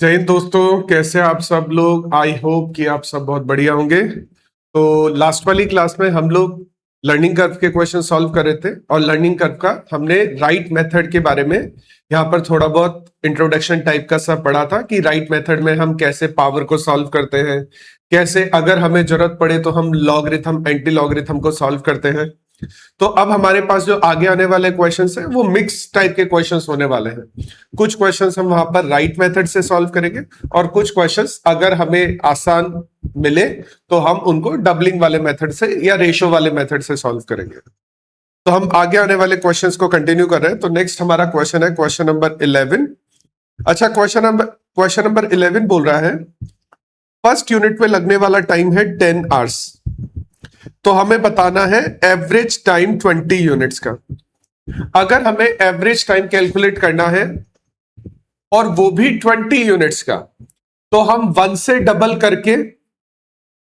जय हिंद दोस्तों, कैसे आप सब लोग। आई होप कि आप सब बहुत बढ़िया होंगे। तो लास्ट वाली क्लास में हम लोग लर्निंग कर्व के क्वेश्चन सॉल्व कर रहे थे और लर्निंग कर्व का हमने राइट मेथड के बारे में यहाँ पर थोड़ा बहुत इंट्रोडक्शन टाइप का सब पढ़ा था कि राइट मेथड में हम कैसे पावर को सॉल्व करते हैं, कैसे अगर हमें जरूरत पड़े तो हम लॉगरिथम एंटी लॉगरिथम को सॉल्व करते हैं। तो अब हमारे पास जो आगे आने वाले क्वेश्चंस हैं वो मिक्स टाइप के क्वेश्चंस होने वाले हैं। कुछ क्वेश्चंस हम वहां पर राइट मेथड से सॉल्व करेंगे और कुछ क्वेश्चंस अगर हमें आसान मिले तो हम उनको डबलिंग वाले मेथड से या रेशो वाले मेथड से सॉल्व करेंगे। तो हम आगे आने वाले क्वेश्चंस को कंटिन्यू कर रहे हैं। तो नेक्स्ट हमारा क्वेश्चन है क्वेश्चन नंबर 11। अच्छा, क्वेश्चन नंबर 11 बोल रहा है फर्स्ट यूनिट में लगने वाला टाइम है 10 आवर्स। तो हमें बताना है एवरेज टाइम 20 यूनिट्स का। अगर हमें एवरेज टाइम कैलकुलेट करना है और वो भी 20 यूनिट्स का, तो हम 1 से डबल करके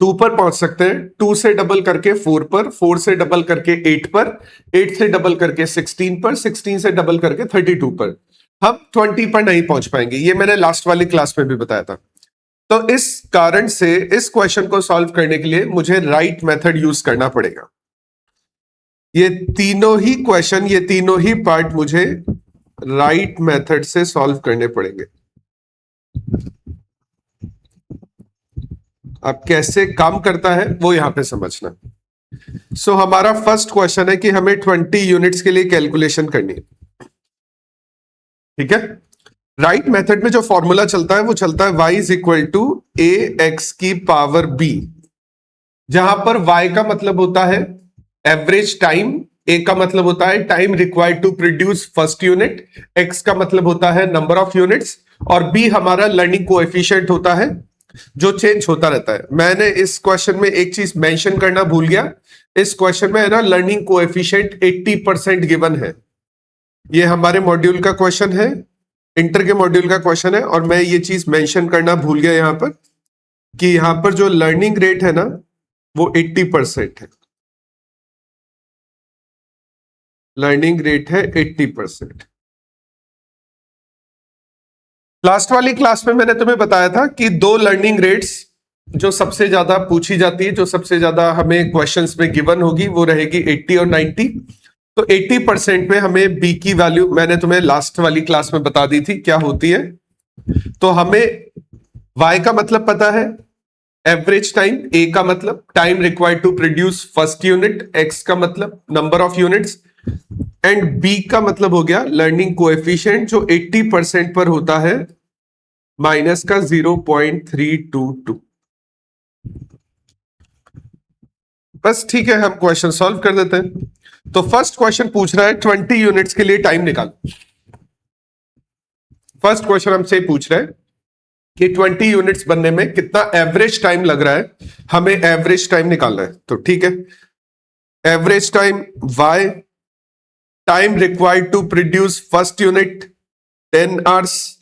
2 पर पहुंच सकते हैं, 2 से डबल करके 4 पर, 4 से डबल करके 8 पर, 8 से डबल करके 16 पर, 16 से डबल करके 32 पर। हम 20 पर नहीं पहुंच पाएंगे, ये मैंने लास्ट वाली क्लास में भी बताया था। तो इस कारण से इस क्वेश्चन को सॉल्व करने के लिए मुझे राइट मेथड यूज करना पड़ेगा। ये तीनों ही क्वेश्चन, ये तीनों ही पार्ट मुझे राइट मेथड से सॉल्व करने पड़ेंगे। अब कैसे काम करता है वो यहां पे समझना। सो हमारा फर्स्ट क्वेश्चन है कि हमें 20 यूनिट्स के लिए कैलकुलेशन करनी है। ठीक है, राइट मेथड में जो फॉर्मूला चलता है वो चलता है y is equal to A x की पावर b, जहां पर y का मतलब होता है एवरेज टाइम, a का मतलब होता है time required to produce first unit, x का मतलब होता है नंबर ऑफ यूनिट्स और b हमारा लर्निंग कोएफिशिएंट होता है जो चेंज होता रहता है। मैंने इस क्वेश्चन में एक चीज मेंशन करना भूल गया। इस क्वेश्चन में है ना लर्निंग कोएफिशिएंट 80% गिवन है। ये हमारे मॉड्यूल का क्वेश्चन है, इंटर के मॉड्यूल का क्वेश्चन है और मैं ये चीज मेंशन करना भूल गया यहां पर कि यहां पर जो लर्निंग रेट है ना वो 80% है। लर्निंग रेट है 80%। लास्ट वाली क्लास में मैंने तुम्हें बताया था कि दो लर्निंग रेट्स जो सबसे ज्यादा पूछी जाती है, जो सबसे ज्यादा हमें क्वेश्चंस में गिवन होगी वो रहेगी 80 और 90। तो 80% में हमें बी की वैल्यू मैंने तुम्हें लास्ट वाली क्लास में बता दी थी क्या होती है। तो हमें y का मतलब पता है एवरेज टाइम, a का मतलब time required to produce first unit, x का मतलब number of units and b का मतलब हो गया लर्निंग कोएफिशिएंट जो 80% पर होता है माइनस का 0.322। बस ठीक है, हम क्वेश्चन सॉल्व कर देते हैं। तो फर्स्ट क्वेश्चन पूछ रहा है 20 यूनिट्स के लिए टाइम निकालो। फर्स्ट क्वेश्चन हमसे पूछ रहा है कि 20 यूनिट्स बनने में कितना एवरेज टाइम लग रहा है, हमें एवरेज टाइम निकालना है। तो ठीक है, average time y, time required to produce first unit 10 hours,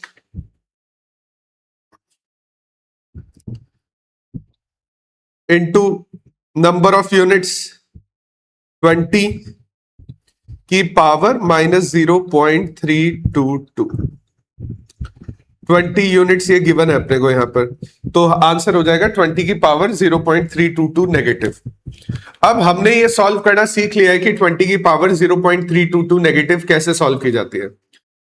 into number of units 20 की पावर माइनस 0.322। 20 यूनिट्स ये गिवन है अपने को यहां पर, तो आंसर हो जाएगा 20 की पावर 0.322 नेगेटिव। अब हमने ये सॉल्व करना सीख लिया है कि 20 की पावर 0.322 नेगेटिव कैसे सॉल्व की जाती है।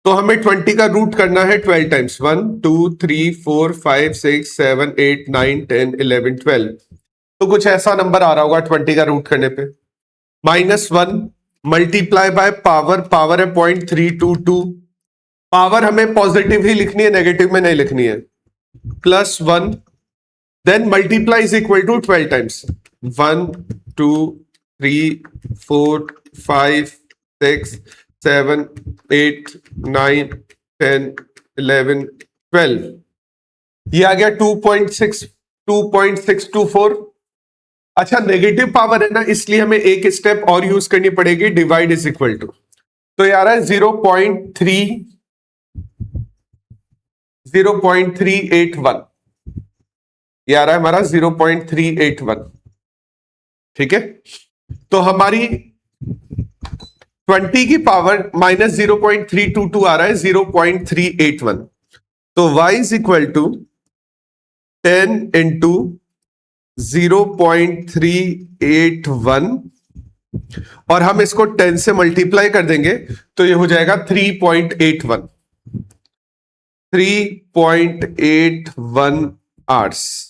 तो हमें 20 का रूट करना है 12 टाइम्स, 1 2 3 4 5 6 7 8 9 10 11 12। तो कुछ ऐसा नंबर आ रहा होगा 20 का रूट करने पे। -1 मल्टीप्लाई बाय पावर, पावर है 0.322, पावर हमें पॉजिटिव ही लिखनी है, नेगेटिव में नहीं लिखनी है, +1 then multiply is equal to 12 times, 1 2 3 4 5 6 7 8 9 10 11 12। ये आ गया 2.624। अच्छा, नेगेटिव पावर है ना, इसलिए हमें एक स्टेप और यूज करनी पड़ेगी, डिवाइड इज इक्वल टू। तो यार है 0.381, ये आ रहा है हमारा 0.381। ठीक है, तो हमारी 20 की पावर माइनस 0.322 आ रहा है 0.381। तो y is equal to 10 into 0.381 और हम इसको 10 से मल्टीप्लाई कर देंगे तो ये हो जाएगा 3.81 आवर्स।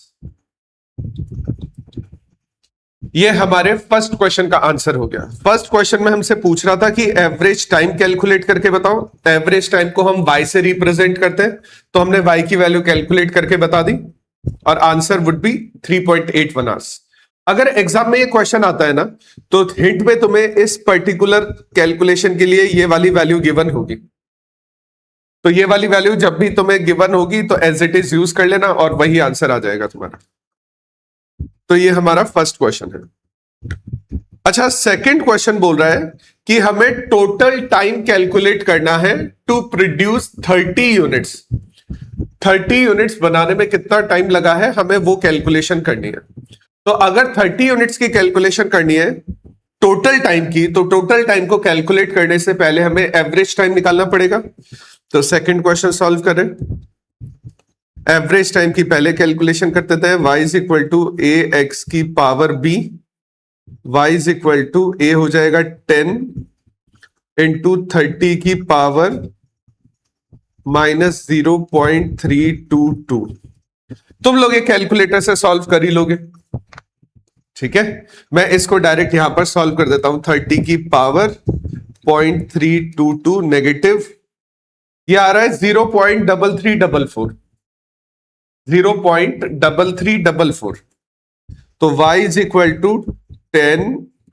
ये हमारे फर्स्ट क्वेश्चन का आंसर हो गया। फर्स्ट क्वेश्चन में हमसे पूछ रहा था कि एवरेज टाइम कैलकुलेट करके बताओ। एवरेज टाइम को हम y से रिप्रेजेंट करते हैं, तो हमने y की वैल्यू कैलकुलेट करके बता दी और आंसर वुड बी 3.81 आवर्स। अगर एग्जाम में ये क्वेश्चन आता है ना, तो हिंट में तुम्हें इस पर्टिकुलर कैलकुलेशन के लिए ये वाली वैल्यू गिवन होगी। तो ये वाली वैल्यू जब भी तुम्हें गिवन होगी तो एज इट इज यूज कर लेना और वही आंसर आ जाएगा तुम्हारा। तो ये हमारा फर्स्ट क्वेश्चन है। अच्छा, सेकंड क्वेश्चन बोल रहा है कि हमें टोटल टाइम कैलकुलेट करना है टू प्रोड्यूस 30 यूनिट्स। 30 यूनिट्स बनाने में कितना टाइम लगा है, हमें वो कैलकुलेशन करनी है। तो अगर 30 यूनिट्स की कैलकुलेशन करनी है टोटल टाइम की, तो टोटल टाइम को कैलकुलेट करने से पहले हमें एवरेज टाइम निकालना पड़ेगा। तो सेकंड क्वेश्चन सॉल्व करें। एवरेज टाइम की पहले कैलकुलेशन करते थे। y is equal to A x की power b, y is equal to a हो जाएगा 10 इंटू 30 की पावर माइनस 0.322। तुम लोग ये कैलकुलेटर से सॉल्व कर ही लोगे, ठीक है। मैं इसको डायरेक्ट यहां पर सॉल्व कर देता हूं। 30 की पावर 0.322 नेगेटिव, ये आ रहा है 0.3344। 0.3344। तो y is equal to 10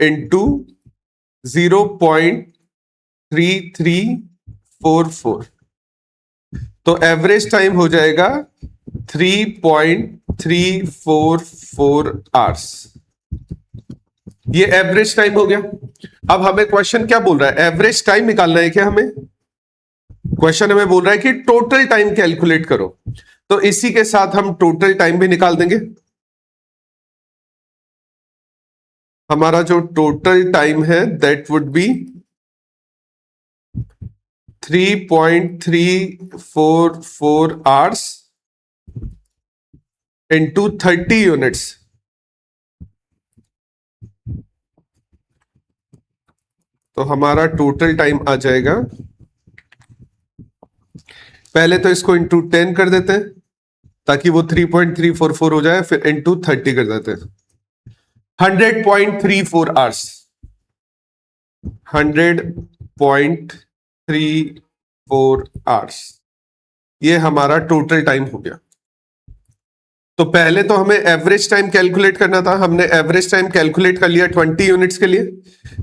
into 0.3344। तो एवरेज टाइम हो जाएगा 3.344 आवर्स। ये एवरेज टाइम हो गया। अब हमें क्वेश्चन क्या बोल रहा है, एवरेज टाइम निकालना है क्या हमें। क्वेश्चन हमें बोल रहा है कि टोटल टाइम कैलकुलेट करो, तो इसी के साथ हम टोटल टाइम भी निकाल देंगे। हमारा जो टोटल टाइम है that would B 3.344 hours into 30 units. तो हमारा टोटल टाइम आ जाएगा, पहले तो इसको इंटू 10 कर देते हैं ताकि वो 3.344 हो जाए, फिर इंटू 30 कर देते हैं। 100.34 आवर्स। 100.34 आवर्स, ये हमारा टोटल टाइम हो गया। तो पहले तो हमें एवरेज टाइम कैलकुलेट करना था, हमने एवरेज टाइम कैलकुलेट कर लिया 20 यूनिट्स के लिए।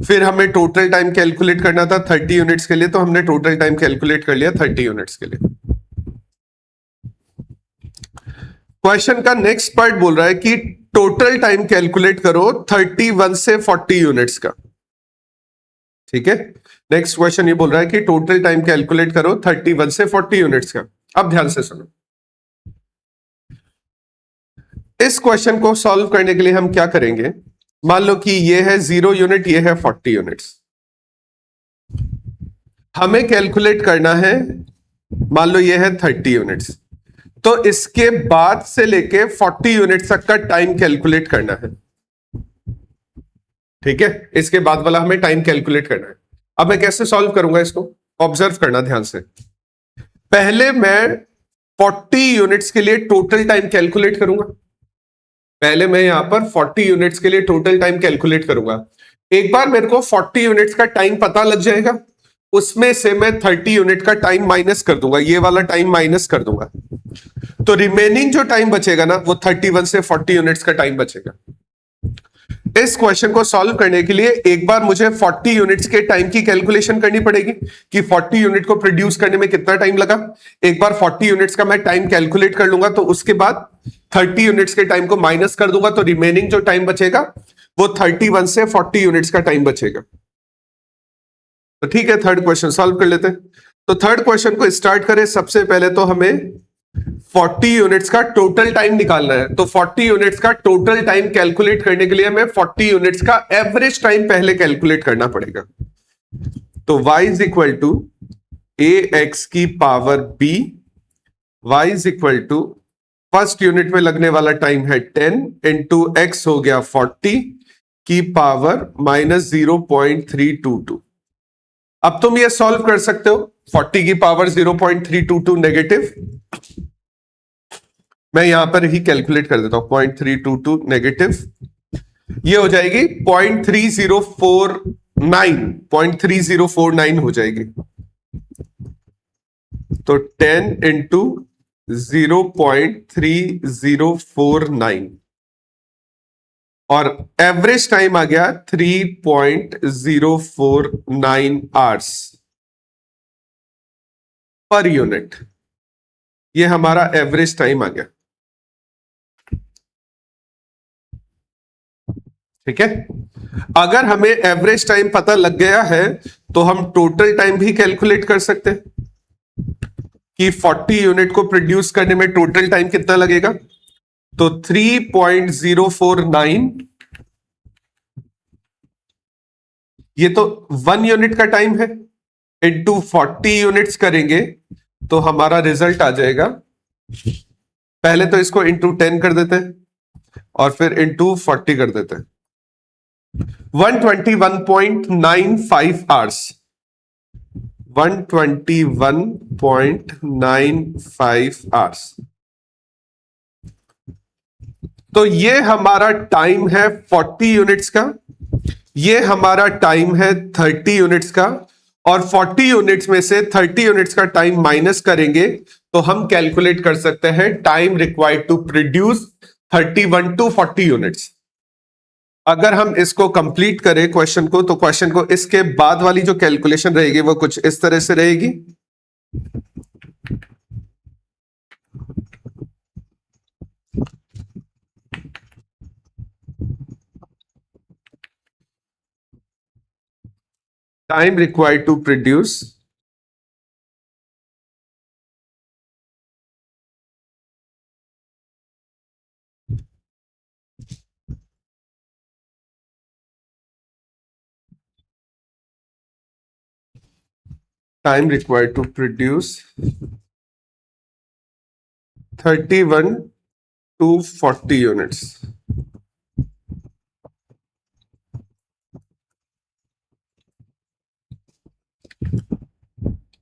फिर हमें टोटल टाइम कैलकुलेट करना था 30 यूनिट्स के लिए, तो हमने टोटल टाइम कैलकुलेट कर लिया 30 यूनिट्स के लिए। क्वेश्चन का नेक्स्ट पार्ट बोल रहा है कि टोटल टाइम कैलकुलेट करो 31 से 40 यूनिट्स का, ठीक है। नेक्स्ट क्वेश्चन ये बोल रहा है कि टोटल टाइम कैलकुलेट करो 31 से 40 यूनिट्स का। अब ध्यान से सुनो, इस क्वेश्चन को सॉल्व करने के लिए हम क्या करेंगे। मान लो कि ये है 0 यूनिट, ये है 40 यूनिट्स। हमें कैलकुलेट करना है, मान लो ये है 30 यूनिट्स, तो इसके बाद से लेके 40 यूनिट्स तक का टाइम कैलकुलेट करना है, ठीक है। इसके बाद वाला हमें टाइम कैलकुलेट करना है। अब मैं कैसे सॉल्व करूंगा इसको, ऑब्जर्व करना ध्यान से। पहले मैं 40 यूनिट्स के लिए टोटल टाइम कैलकुलेट करूंगा। पहले मैं यहां पर 40 यूनिट्स के लिए टोटल टाइम कैलकुलेट करूंगा। एक बार मेरे को 40 यूनिट्स का टाइम पता लग जाएगा, उसमें से मैं 30 यूनिट का टाइम माइनस कर दूंगा, ये वाला टाइम माइनस कर दूंगा। तो रिमेनिंग जो टाइम बचेगा ना, वो 31 से 40 यूनिट्स का टाइम बचेगा। इस क्वेश्चन को सॉल्व करने के लिए एक बार मुझे 40 यूनिट्स के टाइम की कैलकुलेशन करनी पड़ेगी कि 40 यूनिट को प्रोड्यूस करने में कितना टाइम लगा। एक बार 40 यूनिट्स का मैं टाइम कैलकुलेट कर लूंगा, तो उसके बाद 30 यूनिट्स के टाइम को माइनस कर दूंगा, तो रिमेनिंग जो टाइम बचेगा वो 31 से 40 यूनिट्स का टाइम बचेगा। तो ठीक है, थर्ड क्वेश्चन सॉल्व कर लेते हैं। तो थर्ड क्वेश्चन को स्टार्ट करें। सबसे पहले तो हमें 40 यूनिट्स का टोटल टाइम निकालना है। तो 40 यूनिट्स का टोटल टाइम कैलकुलेट करने के लिए हमें 40 यूनिट्स का एवरेज टाइम पहले कैलकुलेट करना पड़ेगा। तो y is equal to A x की power b, y is equal to first unit में लगने वाला टाइम है 10 इंटू एक्स हो गया 40 की पावर -0.322। अब तुम ये सॉल्व कर सकते हो। 40 की पावर 0.322 नेगेटिव, मैं यहां पर ही कैलकुलेट कर देता हूं, 0.322 नेगेटिव, ये हो जाएगी 0.3049 हो जाएगी। तो 10 इंटू 0.3049 और एवरेज टाइम आ गया 3.049 आवर्स पर यूनिट। ये हमारा एवरेज टाइम आ गया। ठीक है, अगर हमें एवरेज टाइम पता लग गया है तो हम टोटल टाइम भी कैलकुलेट कर सकते हैं कि 40 यूनिट को प्रोड्यूस करने में टोटल टाइम कितना लगेगा। तो 3.049, ये तो 1 यूनिट का टाइम है, इनटू 40 यूनिट्स करेंगे तो हमारा रिजल्ट आ जाएगा। पहले तो इसको इनटू 10 कर देते हैं और फिर इनटू 40 कर देते हैं। 121.95 आवर्स, 121.95 आवर्स। तो ये हमारा टाइम है 40 यूनिट्स का, ये हमारा टाइम है 30 यूनिट्स का, और 40 यूनिट्स में से 30 यूनिट्स का टाइम माइनस करेंगे तो हम कैलकुलेट कर सकते हैं time required to produce 31 to 40 units. अगर हम इसको कंप्लीट करें क्वेश्चन को, तो क्वेश्चन को इसके बाद वाली जो कैलकुलेशन रहेगी वो कुछ इस तरह से रहेगी। Time required to produce time required to produce 31 to 40 units।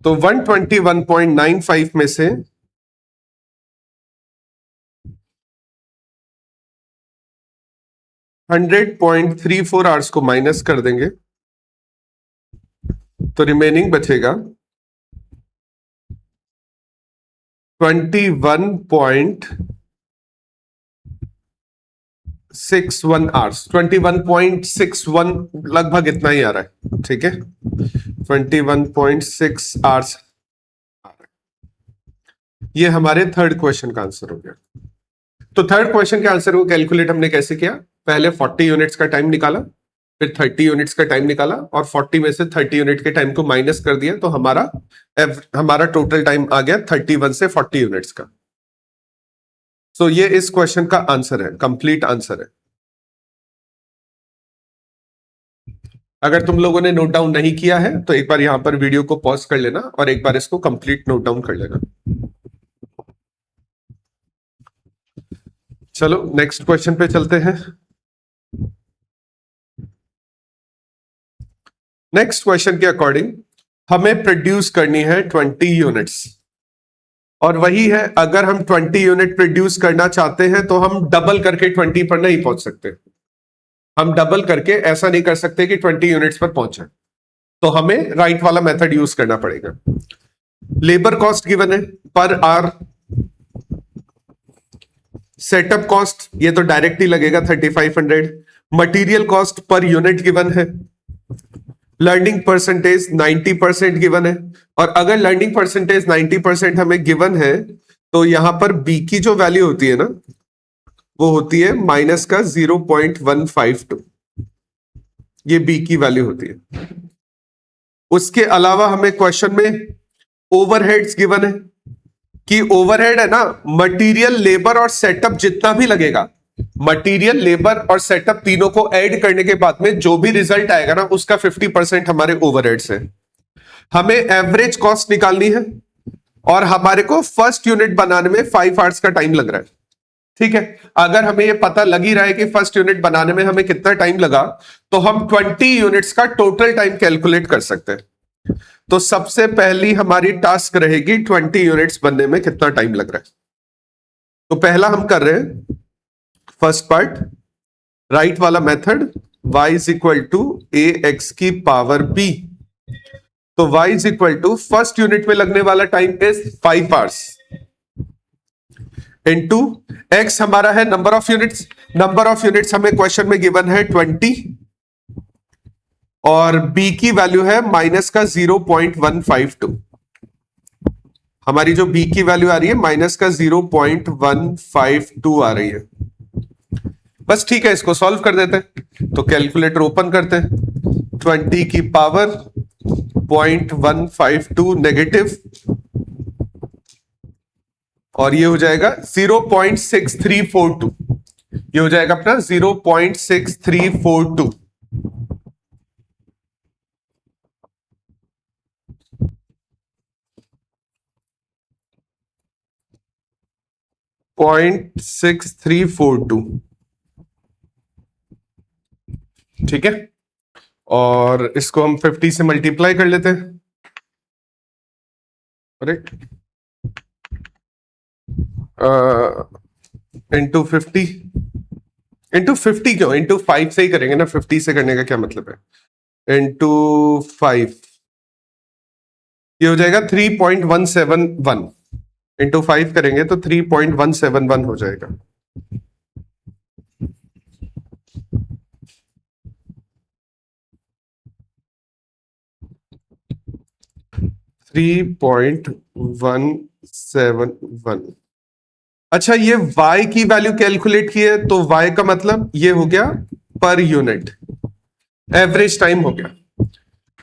तो 121.95 में से 100.34 आवर्स को माइनस कर देंगे तो रिमेनिंग बचेगा 21.61 आवर्स, 21.61 लगभग इतना ही आ रहा है। ठीक है, 21.6 आवर्स। ये हमारे थर्ड क्वेश्चन का आंसर हो गया। तो थर्ड क्वेश्चन के आंसर को कैलकुलेट हमने कैसे किया, पहले 40 यूनिट्स का टाइम निकाला, फिर 30 यूनिट्स का टाइम निकाला और 40 में से 30 यूनिट के टाइम को माइनस कर दिया, तो हमारा टोटल टाइम आ गया 31 से 40 यूनिट्स का। सो ये इस क्वेश्चन का आंसर है, कंप्लीट आंसर है। अगर तुम लोगों ने नोट डाउन नहीं किया है तो एक बार यहां पर वीडियो को पॉज कर लेना और एक बार इसको कंप्लीट नोट डाउन कर लेना। चलो नेक्स्ट क्वेश्चन पे चलते हैं। नेक्स्ट क्वेश्चन के अकॉर्डिंग हमें प्रोड्यूस करनी है 20 यूनिट्स, और वही है, अगर हम 20 यूनिट प्रोड्यूस करना चाहते हैं तो हम डबल करके 20 पर नहीं पहुंच सकते। हम डबल करके ऐसा नहीं कर सकते कि 20 यूनिट्स पर पहुंचे, तो हमें राइट वाला मेथड यूज करना पड़ेगा। लेबर कॉस्ट गिवन है पर आवर, सेटअप कॉस्ट ये तो डायरेक्ट ही लगेगा 3500, material cost per unit given है, लर्निंग परसेंटेज 90% गिवन है, और अगर लर्निंग परसेंटेज 90% हमें गिवन है तो यहां पर बी की जो वैल्यू होती है ना वो होती है माइनस का 0.152, ये बी की वैल्यू होती है। उसके अलावा हमें क्वेश्चन में ओवरहेड्स गिवन है कि ओवरहेड है ना, मटेरियल, लेबर और सेटअप जितना भी लगेगा, मटेरियल, लेबर और सेटअप तीनों को ऐड करने के बाद में जो भी रिजल्ट आएगा ना उसका 50% हमारे ओवरहेड्स है। हमें एवरेज कॉस्ट निकालनी है, और हमारे को फर्स्ट यूनिट बनाने में 5 आवर्स का टाइम लग रहा है। ठीक है, अगर हमें ये पता लग ही रहा है कि फर्स्ट यूनिट बनाने में हमें कितना टाइम लगा, तो हम 20 यूनिट्स का टोटल टाइम कैलकुलेट कर सकते हैं। तो सबसे पहली हमारी टास्क रहेगी 20 यूनिट्स बनने में कितना टाइम लग रहा है। तो पहला हम कर रहे हैं फर्स्ट पार्ट, राइट वाला method, y is equal to A x की पावर b। तो y is equal to first unit में लगने वाला time is 5 hours into x हमारा है number of units. Number of units हमें क्वेश्चन में गिवन है 20 और b की वैल्यू है माइनस का 0.152। हमारी जो b की वैल्यू आ रही है माइनस का 0.152 आ रही है। बस ठीक है, इसको सॉल्व कर देते हैं। तो कैलकुलेटर ओपन करते हैं, 20 की पावर 0.152 नेगेटिव, और ये हो जाएगा 0.6342। ये हो जाएगा अपना 0.6342। पॉइंट 6342, ठीक है। और इसको हम 50 से मल्टीप्लाई कर लेते हैं। करेक्ट, इंटू 50, इंटू 50 क्यों, इंटू 5 से ही करेंगे ना, 50 से करने का क्या मतलब है। इंटू 5, ये हो जाएगा 3.171। इंटू 5 करेंगे तो 3.171 हो जाएगा। 3.171। अच्छा, ये y की वैल्यू कैलकुलेट की है, तो y का मतलब ये हो गया पर यूनिट, एवरेज टाइम हो गया।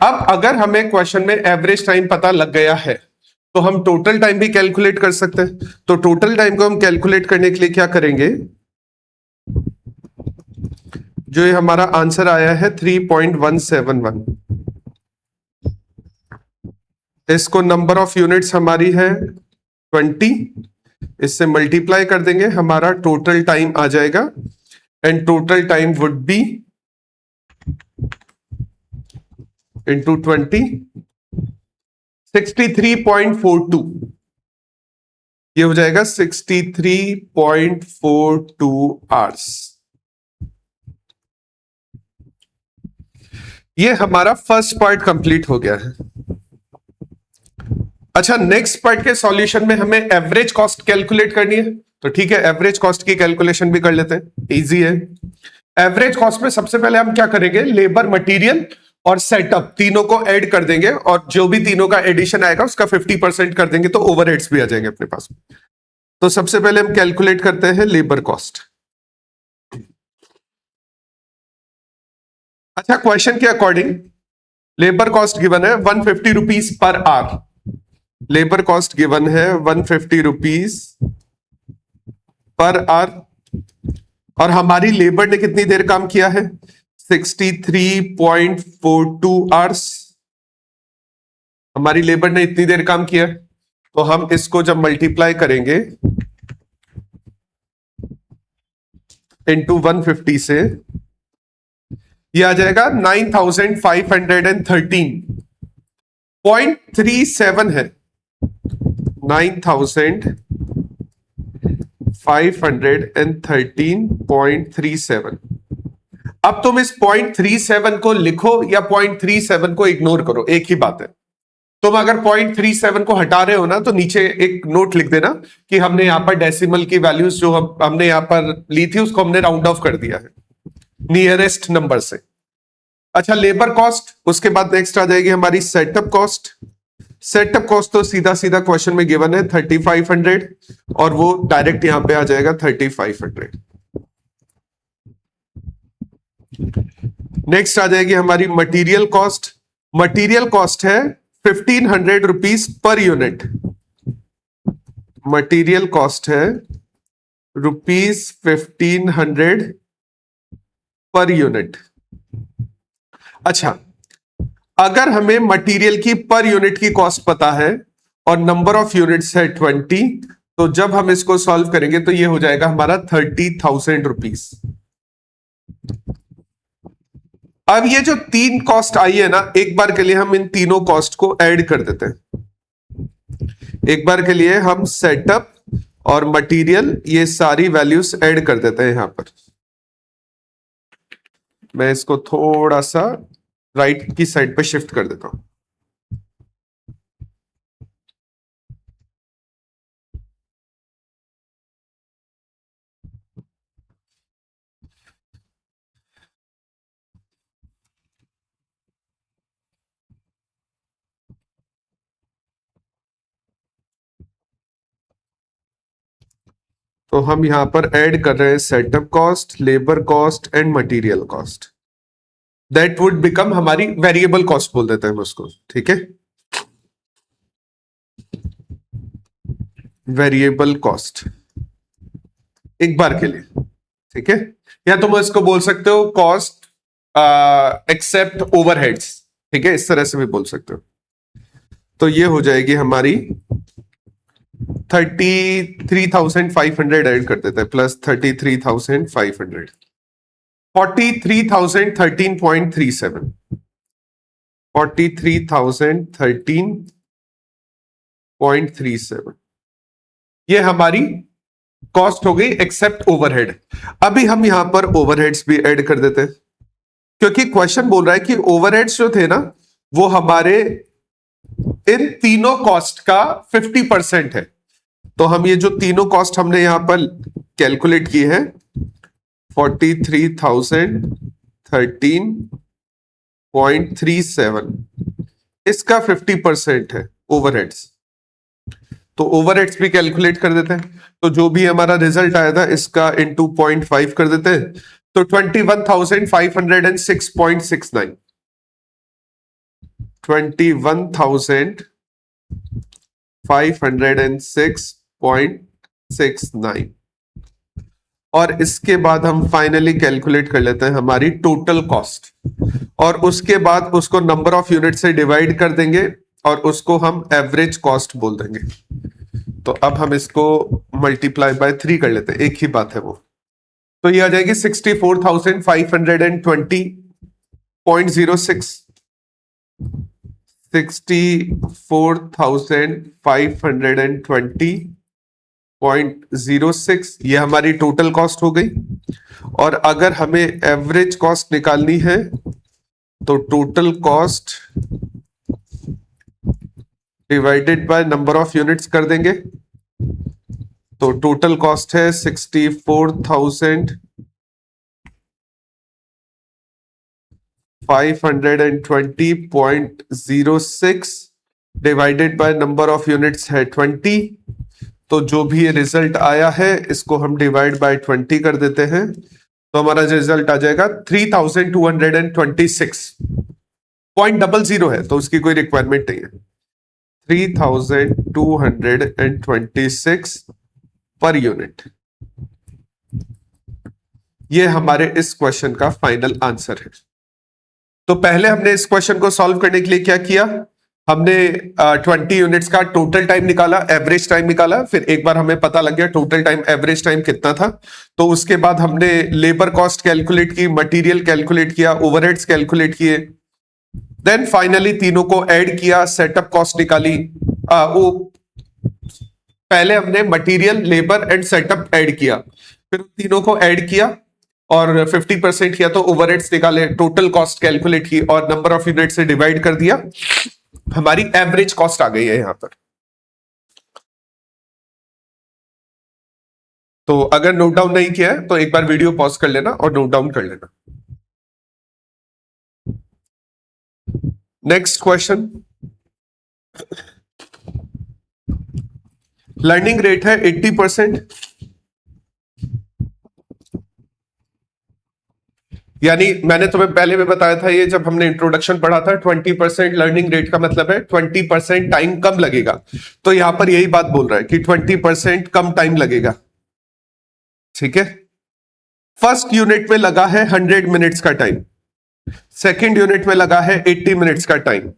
अब अगर हमें क्वेश्चन में एवरेज टाइम पता लग गया है, तो हम टोटल टाइम भी कैलकुलेट कर सकते हैं। तो टोटल टाइम को हम कैलकुलेट करने के लिए क्या करेंगे, जो ये हमारा आंसर आया है 3.171, इसको नंबर ऑफ यूनिट्स हमारी है 20, इससे मल्टीप्लाई कर देंगे, हमारा टोटल टाइम आ जाएगा। And total time would be into 20, 63.42। ये हो जाएगा 63.42 आवर्स। ये हमारा फर्स्ट पार्ट कंप्लीट हो गया है। अच्छा, नेक्स्ट पार्ट के सॉल्यूशन में हमें एवरेज कॉस्ट कैलकुलेट करनी है। तो ठीक है, एवरेज कॉस्ट की कैलकुलेशन भी कर लेते हैं, इजी है। एवरेज कॉस्ट में सबसे पहले हम क्या करेंगे, लेबर, मटेरियल और सेटअप तीनों को ऐड कर देंगे, और जो भी तीनों का एडिशन आएगा उसका 50% कर देंगे, तो ओवरहेड्स भी आ जाएंगे अपने पास। तो सबसे पहले हम कैलकुलेट करते हैं लेबर कॉस्ट। अच्छा, क्वेश्चन के अकॉर्डिंग लेबर कॉस्ट गिवन है 150 rupees per hour. Labour cost given है 150 रुपीज पर आवर, और हमारी लेबर ने कितनी देर काम किया है, 63.42 आवर्स। हमारी लेबर ने इतनी देर काम किया, तो हम इसको जब मल्टीप्लाई करेंगे इंटू 150 से, ये आ जाएगा 9513.37 है, 9513.37। अब तुम इस 0.37 को लिखो या 0.37 को इग्नोर करो, एक ही बात है। तुम अगर 0.37 को हटा रहे हो ना, तो नीचे एक नोट लिख देना कि हमने यहां पर डेसिमल की वैल्यूज जो हमने यहां पर ली थी उसको हमने राउंड ऑफ कर दिया है नियरेस्ट नंबर से। अच्छा, लेबर कॉस्ट, उसके बाद नेक्स्ट आ जाएगी हमारी सेटअप कॉस्ट। सेटअप कॉस्ट तो सीधा सीधा क्वेश्चन में गिवन है 3500, और वो डायरेक्ट यहां पे आ जाएगा 3500। नेक्स्ट आ जाएगी हमारी मटेरियल कॉस्ट। मटेरियल कॉस्ट है 1500 rupees per unit. Material cost है ₹1500 पर यूनिट। अच्छा, अगर हमें मटेरियल की पर यूनिट की कॉस्ट पता है और नंबर ऑफ यूनिट्स है 20। तो जब हम इसको सॉल्व करेंगे तो ये हो जाएगा हमारा 30,000 रुपीज। अब ये जो तीन कॉस्ट आई है ना, एक बार के लिए हम इन तीनों कॉस्ट को ऐड कर देते हैं। एक बार के लिए हम सेटअप और मटेरियल ये सारी वैल्यूज ऐड कर देते हैं यहां पर। मैं इसको थोड़ा सा राइट की साइड पे शिफ्ट कर देता हूं। तो हम यहां पर ऐड कर रहे हैं setup cost, labour cost and material cost. That would become हमारी वेरिएबल कॉस्ट बोल देते हैं हम उसको, ठीक है। वेरिएबल कॉस्ट एक बार के लिए, ठीक है। या तुम इसको बोल सकते हो कॉस्ट एक्सेप्ट ओवरहेड्स, ठीक है, इस तरह से भी बोल सकते हो। तो ये हो जाएगी हमारी 33,500 ऐड कर देते हैं, प्लस 33,500, 43,013.37, 43,013.37 ये हमारी कॉस्ट हो गई एक्सेप्ट ओवरहेड। अभी हम यहां पर ओवरहेड्स भी ऐड कर देते हैं, क्योंकि क्वेश्चन बोल रहा है कि ओवरहेड्स जो थे ना वो हमारे इन तीनों कॉस्ट का 50% है। तो हम ये जो तीनों कॉस्ट हमने यहां पर कैलकुलेट की है 43,013.37 इसका 50% है ओवरहेड्स। तो ओवरहेड्स भी कैलकुलेट कर देते हैं। तो जो भी हमारा रिजल्ट आया था इसका इंटू 0.5 कर देते हैं, तो 21,506.69, 21,506.69। और इसके बाद हम फाइनली कैलकुलेट कर लेते हैं हमारी टोटल कॉस्ट, और उसके बाद उसको नंबर ऑफ यूनिट से डिवाइड कर देंगे और उसको हम एवरेज कॉस्ट बोल देंगे। तो अब हम इसको मल्टीप्लाई बाय 3 कर लेते हैं, एक ही बात है वो। तो ये आ जाएगी 64,520.06, 64,520.06 ये हमारी टोटल कॉस्ट हो गई। और अगर हमें एवरेज कॉस्ट निकालनी है तो total cost divided by number of units कर देंगे। तो टोटल कॉस्ट है 64,520.06 divided by number of units है 20। तो जो भी रिजल्ट आया है इसको हम डिवाइड बाय 20 कर देते हैं, तो हमारा रिजल्ट आ जाएगा 3,226.00 है, तो उसकी कोई रिक्वायरमेंट नहीं है। 3,226 पर यूनिट, ये हमारे इस क्वेश्चन का फाइनल आंसर है। तो पहले हमने इस क्वेश्चन को सॉल्व करने के लिए क्या किया, हमने 20 यूनिट्स का टोटल टाइम निकाला, एवरेज टाइम निकाला, फिर एक बार हमें पता लग गया टोटल टाइम एवरेज टाइम कितना था, तो उसके बाद हमने लेबर कॉस्ट कैलकुलेट की, मटेरियल कैलकुलेट किया, ओवरहेड्स कैलकुलेट किए, देन फाइनली तीनों को ऐड किया, सेटअप कॉस्ट निकाली। वो पहले हमने material, labour and setup add किया, फिर तीनों को ऐड किया और 50% किया तो ओवरहेड्स निकाले, टोटल कॉस्ट कैलकुलेट की और नंबर ऑफ यूनिट से डिवाइड कर दिया, हमारी एवरेज कॉस्ट आ गई है यहां पर। तो अगर नोट डाउन नहीं किया है तो एक बार वीडियो पॉज कर लेना और नोट डाउन कर लेना। नेक्स्ट क्वेश्चन, लर्निंग रेट है 80%, यानी मैंने तुम्हें पहले भी बताया था, ये जब हमने इंट्रोडक्शन पढ़ा था, 20% लर्निंग रेट का मतलब है 20% टाइम कम लगेगा। तो यहां पर यही बात बोल रहा है कि 20% कम टाइम लगेगा, ठीक है। फर्स्ट यूनिट में लगा है 100 मिनट्स का टाइम, सेकेंड यूनिट में लगा है 80 मिनट्स का टाइम,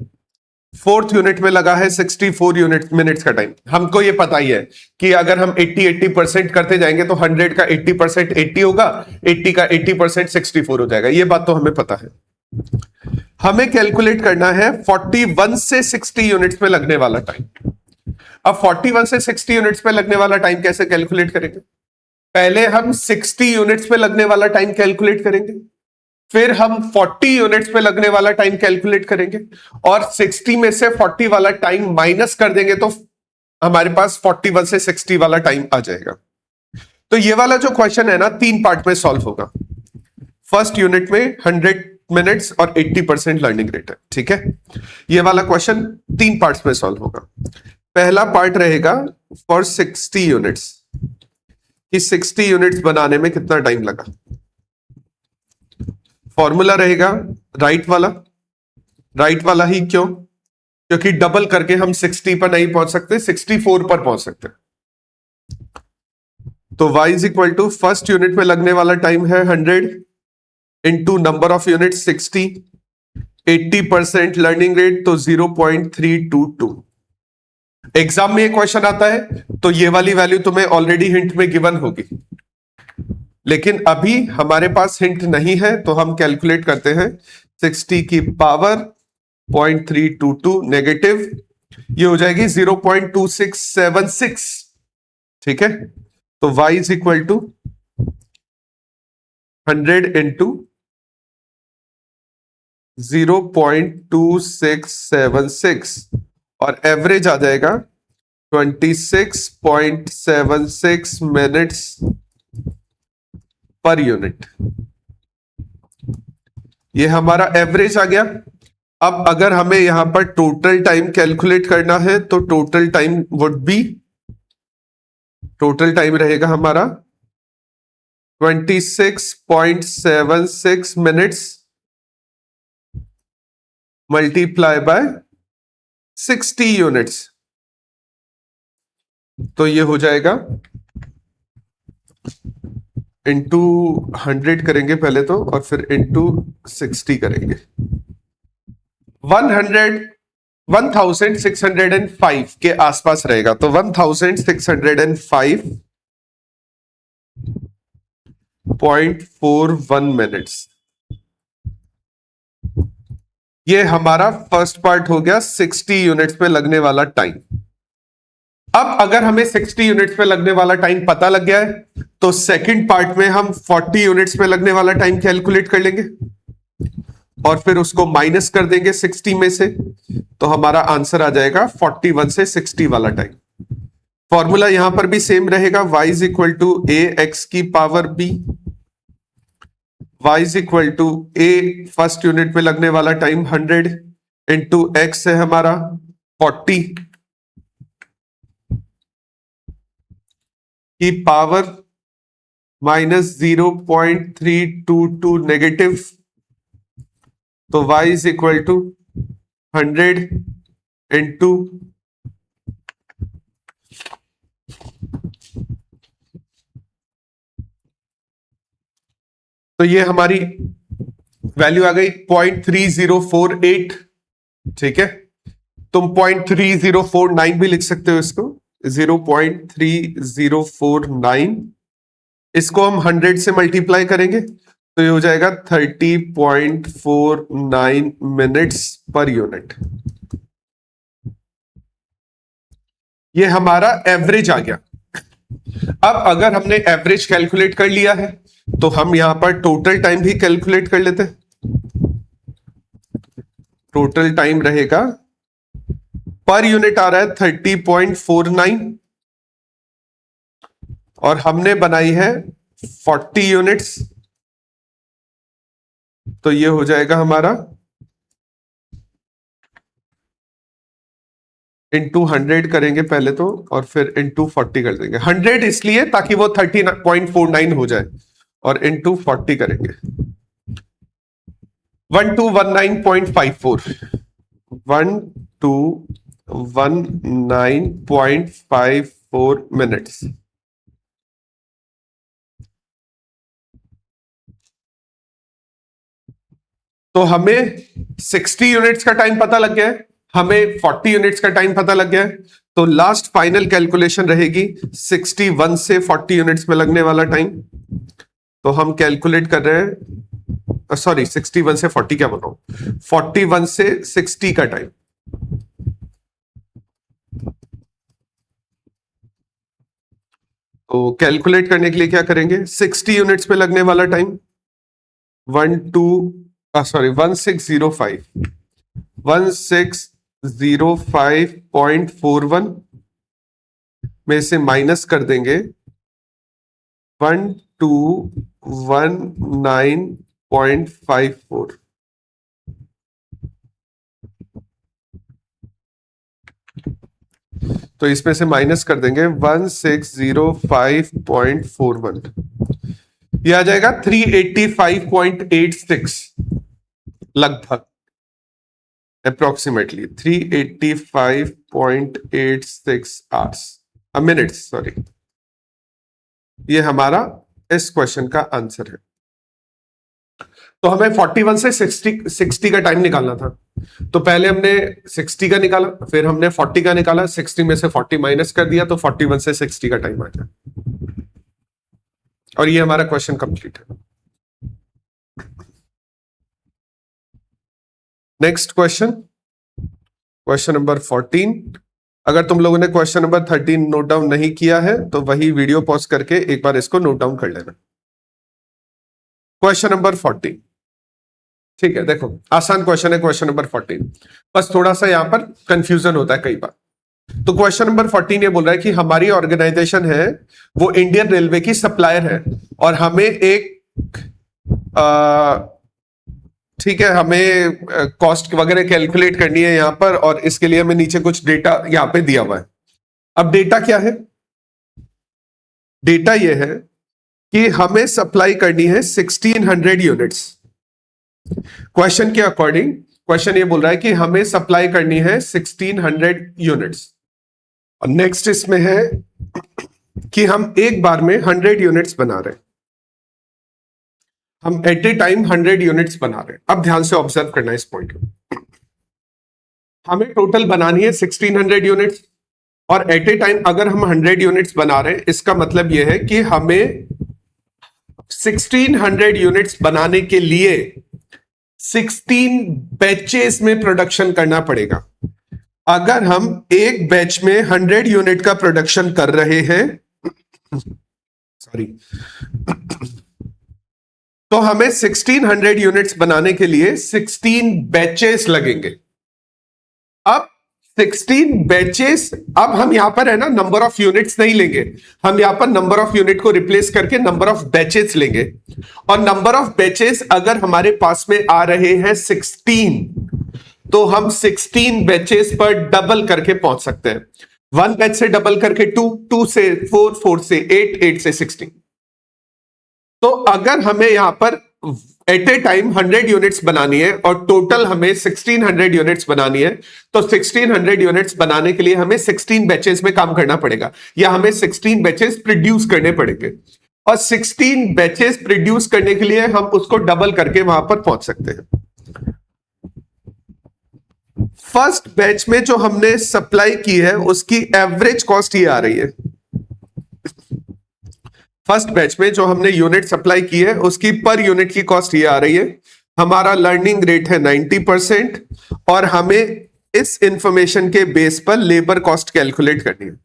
फोर्थ यूनिट में लगा है 64 यूनिट मिनट्स का टाइम। हमको ये पता ही है कि अगर हम 80% करते जाएंगे तो 100 का 80% 80 होगा, 80 का 80% 64 हो जाएगा। ये बात तो हमें पता है। हमें कैलकुलेट करना है 41 से 60 यूनिट्स में लगने वाला टाइम। अब 41 से 60 यूनिट्स में लगने वाला टाइम कैसे कैलकुलेट करेंगे? पहले हम 60 यूनिट्स में लगने वाला टाइम कैलकुलेट करेंगे, फिर हम 40 यूनिट्स पे लगने वाला टाइम कैलकुलेट करेंगे और 60 में से 40 वाला टाइम माइनस कर देंगे तो हमारे पास 41 से 60 वाला टाइम आ जाएगा। तो ये वाला जो क्वेश्चन है ना, 3 पार्ट में सॉल्व होगा। फर्स्ट यूनिट में 100 मिनट्स और 80% लर्निंग रेट है, ठीक है। ये वाला क्वेश्चन 3 पार्ट्स में सॉल्व होगा। पहला पार्ट रहेगा फॉर 60 यूनिट्स, कि 60 यूनिट्स बनाने में कितना टाइम लगा। फॉर्मूला रहेगा राइट वाला ही। क्यों? क्योंकि डबल करके हम 60 पर नहीं पहुंच सकते, 64 पर पहुंच सकते। तो y is equal to first unit में लगने वाला टाइम है 100 into number of unit 60, 80% learning rate तो 0.322। एग्जाम में ये क्वेश्चन आता है तो ये वाली वैल्यू तुम्हें ऑलरेडी हिंट में गिवन होगी, लेकिन अभी हमारे पास हिंट नहीं है तो हम कैलकुलेट करते हैं 60 की पावर 0.322 नेगेटिव, ये हो जाएगी 0.2676, ठीक है। तो y is equal to 100 into 0.2676 और एवरेज आ जाएगा 26.76 मिनट्स पर यूनिट। ये हमारा एवरेज आ गया। अब अगर हमें यहां पर टोटल टाइम कैलकुलेट करना है तो टोटल टाइम रहेगा हमारा 26.76 मिनट्स मल्टीप्लाई बाय 60 यूनिट्स। तो ये हो जाएगा इंटू 100 करेंगे पहले तो, और फिर इंटू 60 करेंगे। 1605 के आसपास रहेगा। तो 1605.41 मिनट्स। ये हमारा फर्स्ट पार्ट हो गया 60 यूनिट्स पे लगने वाला टाइम। अब अगर हमें 60 यूनिट्स पे लगने वाला टाइम पता लग गया है तो सेकंड पार्ट में हम 40 यूनिट्स पे लगने वाला टाइम कैलकुलेट कर लेंगे और फिर उसको माइनस कर देंगे 60 में से, तो हमारा आंसर आ जाएगा 41 से 60 वाला टाइम। फॉर्मूला यहां पर भी सेम रहेगा, y is equal to A x की power b, y is equal to A first unit में लगने वाला टाइम 100 इंटू एक्स है हमारा 40 की पावर माइनस 0.322 नेगेटिव। तो y is equal to 100 into तो ये हमारी वैल्यू आ गई 0.3048, ठीक है। तुम 0.3049 भी लिख सकते हो इसको, 0.3049। इसको हम 100 से मल्टीप्लाई करेंगे तो ये हो जाएगा 30.49 मिनट्स पर यूनिट। ये हमारा एवरेज आ गया। अब अगर हमने एवरेज कैलकुलेट कर लिया है तो हम यहां पर टोटल टाइम भी कैलकुलेट कर लेते हैं। टोटल टाइम रहेगा पर यूनिट आ रहा है 30.49 और हमने बनाई है 40 यूनिट्स, तो ये हो जाएगा हमारा इंटू 100 करेंगे पहले तो और फिर इंटू 40 कर देंगे। 100 इसलिए ताकि वो 30.49 हो जाए और इंटू 40 करेंगे 1219.54 1219.54 मिनट्स। तो हमें 60 यूनिट्स का टाइम पता लग गया है, हमें 40 यूनिट्स का टाइम पता लग गया है, तो लास्ट फाइनल कैलकुलेशन रहेगी 61 से 40 यूनिट्स में लगने वाला टाइम। तो हम कैलकुलेट कर रहे हैं, सॉरी 61 से 40 क्या बनाओ, 41 से 60 का टाइम। तो कैलकुलेट करने के लिए क्या करेंगे, 60 यूनिट्स पे लगने वाला टाइम 1605.41 में से माइनस कर देंगे 1219.54। तो इसमें से माइनस कर देंगे 1605.41, यह आ जाएगा 385.86 लगभग, अप्रोक्सीमेटली 385.86 आवर्स मिनट्स, सॉरी। ये हमारा इस क्वेश्चन का आंसर है। तो हमें 41 से 60 का टाइम निकालना था। तो पहले हमने 60 का निकाला, फिर हमने 40 का निकाला, 60 में से 40 माइनस कर दिया, तो 41 से 60 का टाइम आ गया। और ये हमारा क्वेश्चन कंप्लीट है। Next question, question number 14। अगर तुम लोगों ने क्वेश्चन नंबर 13 नोट डाउन नहीं किया है तो वही वीडियो पॉज करके एक बार इसको नोट डाउन कर लेना। क्वेश्चन नंबर 14, ठीक है, देखो आसान क्वेश्चन है क्वेश्चन नंबर 14, बस थोड़ा सा यहां पर कंफ्यूजन होता है कई बार। तो क्वेश्चन नंबर 14 ये बोल रहा है कि हमारी ऑर्गेनाइजेशन है वो इंडियन रेलवे की सप्लायर है और हमें एक ठीक है, हमें कॉस्ट वगैरह कैलकुलेट करनी है यहां पर, और इसके लिए हमें नीचे कुछ डेटा यहां पे दिया हुआ है। अब डेटा क्या है, डेटा यह है कि हमें सप्लाई करनी है 1600 यूनिट्स। क्वेश्चन के अकॉर्डिंग क्वेश्चन ये बोल रहा है कि हमें सप्लाई करनी है 1600 यूनिट्स, और नेक्स्ट इसमें है कि हम एक बार में 100 यूनिट्स बना रहे हैं, हम एट ए टाइम 100 यूनिट्स बना रहे हैं। अब ध्यान से ऑब्जर्व करना इस पॉइंट को, हमें टोटल बनानी है 1600 यूनिट्स, और एट ए टाइम अगर हम 100 यूनिट्स बना रहे हैं, इसका मतलब यह है कि हमें 1600 यूनिट्स बनाने के लिए 16 बैचेस में प्रोडक्शन करना पड़ेगा। अगर हम एक बैच में 100 यूनिट का प्रोडक्शन कर रहे हैं, सॉरी, तो हमें 1600 यूनिट्स बनाने के लिए 16 बैचेस लगेंगे। अब 16 बैचेस, अब हम यहां पर है ना नंबर ऑफ यूनिट्स नहीं लेंगे, हम यहां पर नंबर ऑफ यूनिट को रिप्लेस करके नंबर ऑफ बैचेस लेंगे। और नंबर ऑफ बैचेस अगर हमारे पास में आ रहे हैं 16, तो हम 16 बैचेस पर डबल करके पहुंच सकते हैं। 1 बैच से डबल करके 2, 2 से 4, 4 से 8, 8 से 16। तो अगर हमें यहां पर एट ए टाइम 100 यूनिट्स बनानी है और टोटल हमें 1600 यूनिट्स बनानी है, तो 1600 यूनिट्स बनाने के लिए हमें 16 बैचेस में काम करना पड़ेगा, या हमें 16 बैचेस प्रोड्यूस करने पड़ेंगे। और 16 बैचेस प्रोड्यूस करने के लिए हम उसको डबल करके वहां पर पहुंच सकते हैं। फर्स्ट बैच में जो हमने सप्लाई की है उसकी एवरेज कॉस्ट ये आ रही है। फर्स्ट बैच में जो हमने यूनिट सप्लाई की है उसकी पर यूनिट की कॉस्ट ये आ रही है। हमारा लर्निंग रेट है 90%, और हमें इस इंफॉर्मेशन के बेस पर लेबर कॉस्ट कैलकुलेट करनी है।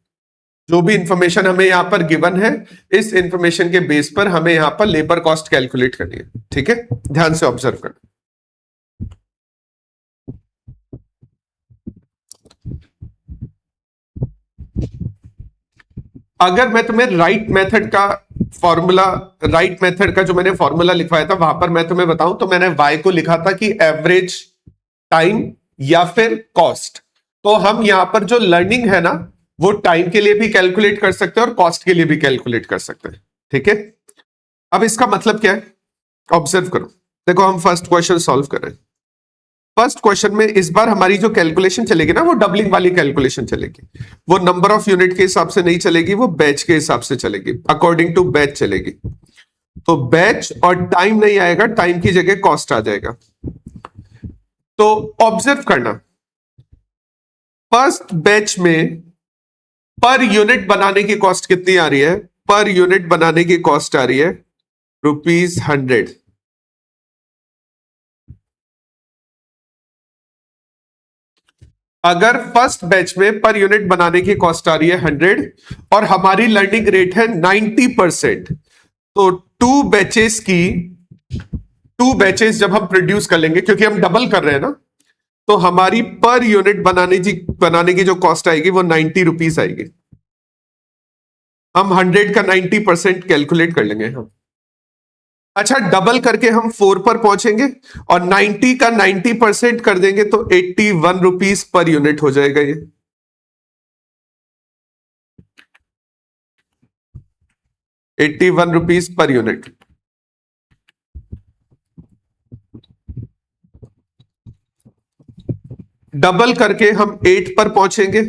जो भी इंफॉर्मेशन हमें यहां पर गिवन है, इस इंफॉर्मेशन के बेस पर हमें यहां पर लेबर कॉस्ट कैलकुलेट करनी है। ठीक है, ध्यान से ऑब्जर्व करना। अगर मैं तुम्हें राइट मेथड का जो मैंने फॉर्मूला लिखवाया था वहां पर मैं तुम्हें बताऊं, तो मैंने y को लिखा था कि एवरेज टाइम या फिर कॉस्ट। तो हम यहां पर जो लर्निंग है ना, वो टाइम के लिए भी कैलकुलेट कर सकते हैं और कॉस्ट के लिए भी कैलकुलेट कर सकते हैं। ठीक है, अब इसका मतलब क्या है, ऑब्जर्व करो। देखो हम फर्स्ट क्वेश्चन सॉल्व कर रहे हैं। फर्स्ट क्वेश्चन में इस बार हमारी जो कैलकुलेशन चलेगी ना, वो डबलिंग वाली कैलकुलेशन चलेगी। वो नंबर ऑफ यूनिट के हिसाब से नहीं चलेगी, वो बैच के हिसाब से चलेगी, अकॉर्डिंग टू बैच चलेगी। तो बैच और टाइम नहीं आएगा, टाइम की जगह कॉस्ट आ जाएगा। तो ऑब्जर्व करना, फर्स्ट बैच में पर यूनिट बनाने की कॉस्ट कितनी आ रही है? पर यूनिट बनाने की कॉस्ट आ रही है ₹100। अगर फर्स्ट बैच में पर यूनिट बनाने की कॉस्ट आ रही है 100 और हमारी लर्निंग रेट है 90%, तो टू बैचेस जब हम प्रोड्यूस कर लेंगे, क्योंकि हम डबल कर रहे हैं ना, तो हमारी पर यूनिट बनाने की जो कॉस्ट आएगी वो ₹90 आएगी। हम 100 का 90% कैलकुलेट कर लेंगे हम। अच्छा, डबल करके हम 4 पर पहुंचेंगे और 90 का 90% कर देंगे तो ₹81 पर यूनिट हो जाएगा ये। ₹81 पर यूनिट। डबल करके हम 8 पर पहुंचेंगे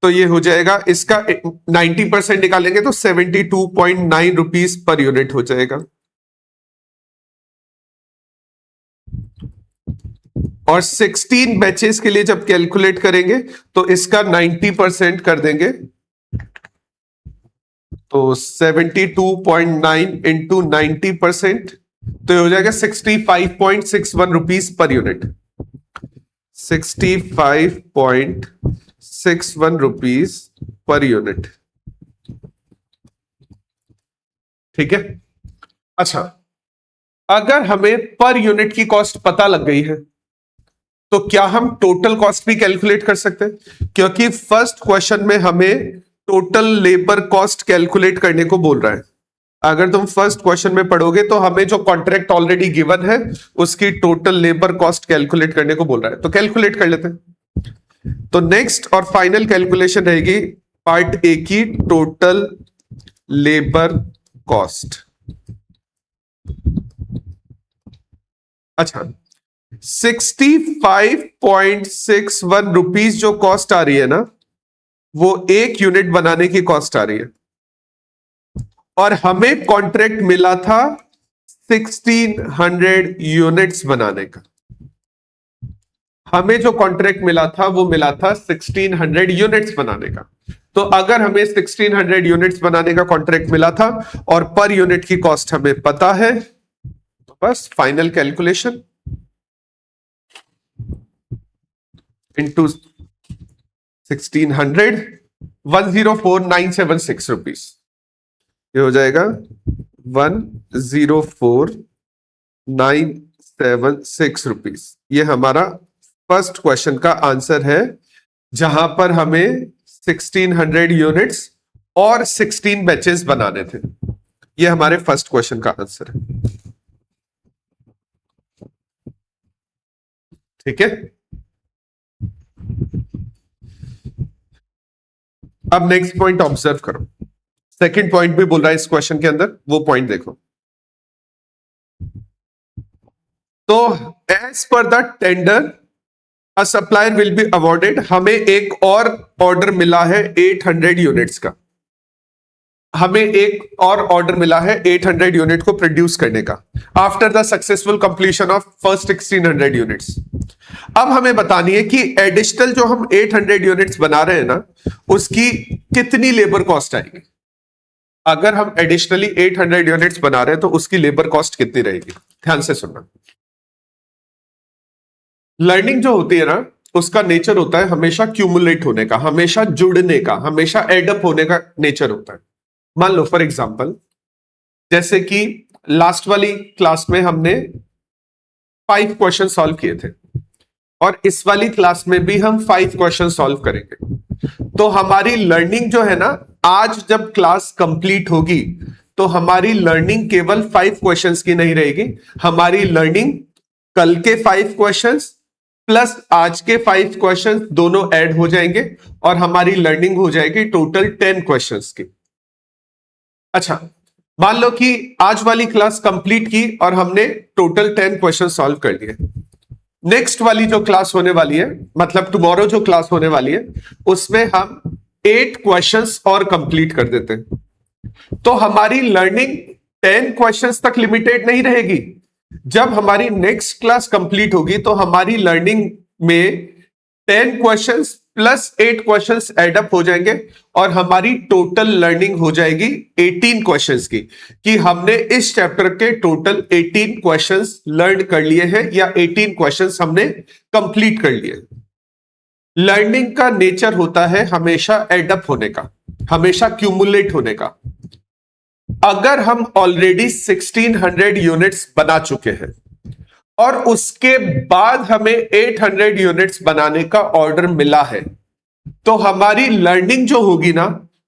तो ये हो जाएगा, इसका 90% निकालेंगे तो ₹72.9 पर यूनिट हो जाएगा। और 16 बैचेस के लिए जब कैलकुलेट करेंगे तो इसका 90% कर देंगे तो 72.9 इंटू 90%, तो ये हो जाएगा ₹65.61 पर यूनिट। ₹65.61 per unit. ठीक है। अच्छा, अगर हमें पर यूनिट की कॉस्ट पता लग गई है तो क्या हम टोटल कॉस्ट भी कैलकुलेट कर सकते हैं? क्योंकि फर्स्ट क्वेश्चन में हमें टोटल लेबर कॉस्ट कैलकुलेट करने को बोल रहा है। अगर तुम फर्स्ट क्वेश्चन में पढ़ोगे तो हमें जो कॉन्ट्रैक्ट ऑलरेडी गिवन है उसकी टोटल लेबर कॉस्ट कैलकुलेट करने को बोल रहा है, तो कैलकुलेट कर लेते हैं। तो नेक्स्ट और फाइनल कैलकुलेशन रहेगी पार्ट ए की, टोटल लेबर कॉस्ट। अच्छा, ₹65.61 जो कॉस्ट आ रही है ना, वो एक यूनिट बनाने की कॉस्ट आ रही है और हमें कॉन्ट्रैक्ट मिला था 1600 यूनिट्स बनाने का। हमें जो कॉन्ट्रैक्ट मिला था वो मिला था 1600 यूनिट्स बनाने का। तो अगर हमें 1600 यूनिट्स बनाने का कॉन्ट्रैक्ट मिला था और पर यूनिट की कॉस्ट हमें पता है, तो बस फाइनल कैलकुलेशन इंटू 1600, ₹104,976। ये हो जाएगा 104,976। ये हमारा फर्स्ट क्वेश्चन का आंसर है, जहां पर हमें 1600 यूनिट्स और 16 बैचेस बनाने थे। ये हमारे फर्स्ट क्वेश्चन का आंसर है। ठीक है। अब नेक्स्ट पॉइंट ऑब्जर्व करो। सेकंड पॉइंट भी बोल रहा है इस क्वेश्चन के अंदर, वो पॉइंट देखो। तो as per the tender a supplier will be awarded, हमें एक और ऑर्डर मिला है 800 यूनिट्स का। हमें एक और ऑर्डर मिला है 800 यूनिट को प्रोड्यूस करने का after the successful completion of first 1600 units. अब हमें बतानी है कि एडिशनल जो हम 800 यूनिट्स बना रहे हैं ना, उसकी कितनी लेबर कॉस्ट आएगी। अगर हम एडिशनली 800 यूनिट्स बना रहे हैं तो उसकी लेबर कॉस्ट कितनी रहेगी। ध्यान से सुनना। लर्निंग जो होती है ना, उसका नेचर होता है हमेशा क्यूमुलेट होने का, हमेशा जुड़ने का, हमेशा एडअप होने का नेचर होता है। मान लो फॉर एग्जांपल, जैसे कि लास्ट वाली क्लास में हमने 5 क्वेश्चन सॉल्व किए थे और इस वाली क्लास में भी हम 5 क्वेश्चन सॉल्व करेंगे। तो हमारी लर्निंग जो है ना, आज जब क्लास कंप्लीट होगी तो हमारी लर्निंग केवल 5 क्वेश्चंस की नहीं रहेगी। हमारी लर्निंग कल के 5 क्वेश्चंस प्लस आज के 5 क्वेश्चंस दोनों ऐड हो जाएंगे और हमारी लर्निंग हो जाएगी टोटल 10 क्वेश्चंस की। अच्छा, मान लो कि आज वाली क्लास कंप्लीट की और हमने टोटल 10 क्वेश्चन सॉल्व कर लिए। नेक्स्ट वाली जो क्लास होने वाली है, मतलब टुमारो जो क्लास होने वाली है, उसमें हम 8 क्वेश्चंस और कंप्लीट कर देते हैं। तो हमारी लर्निंग 10 क्वेश्चंस तक लिमिटेड नहीं रहेगी। जब हमारी नेक्स्ट क्लास कंप्लीट होगी तो हमारी लर्निंग में 10 क्वेश्चंस प्लस 8 क्वेश्चंस एडअप हो जाएंगे और हमारी टोटल लर्निंग हो जाएगी 18 क्वेश्चंस की, कि हमने इस चैप्टर के टोटल 18 क्वेश्चंस लर्न कर लिए हैं या 18 क्वेश्चंस हमने कंप्लीट कर लिए। लर्निंग का नेचर होता है हमेशा एडअप होने का, हमेशा क्यूमुलेट होने का। अगर हम ऑलरेडी 1600 यूनिट्स बना चुके हैं और उसके बाद हमें 800 यूनिट्स बनाने का ऑर्डर मिला है, तो हमारी लर्निंग जो होगी ना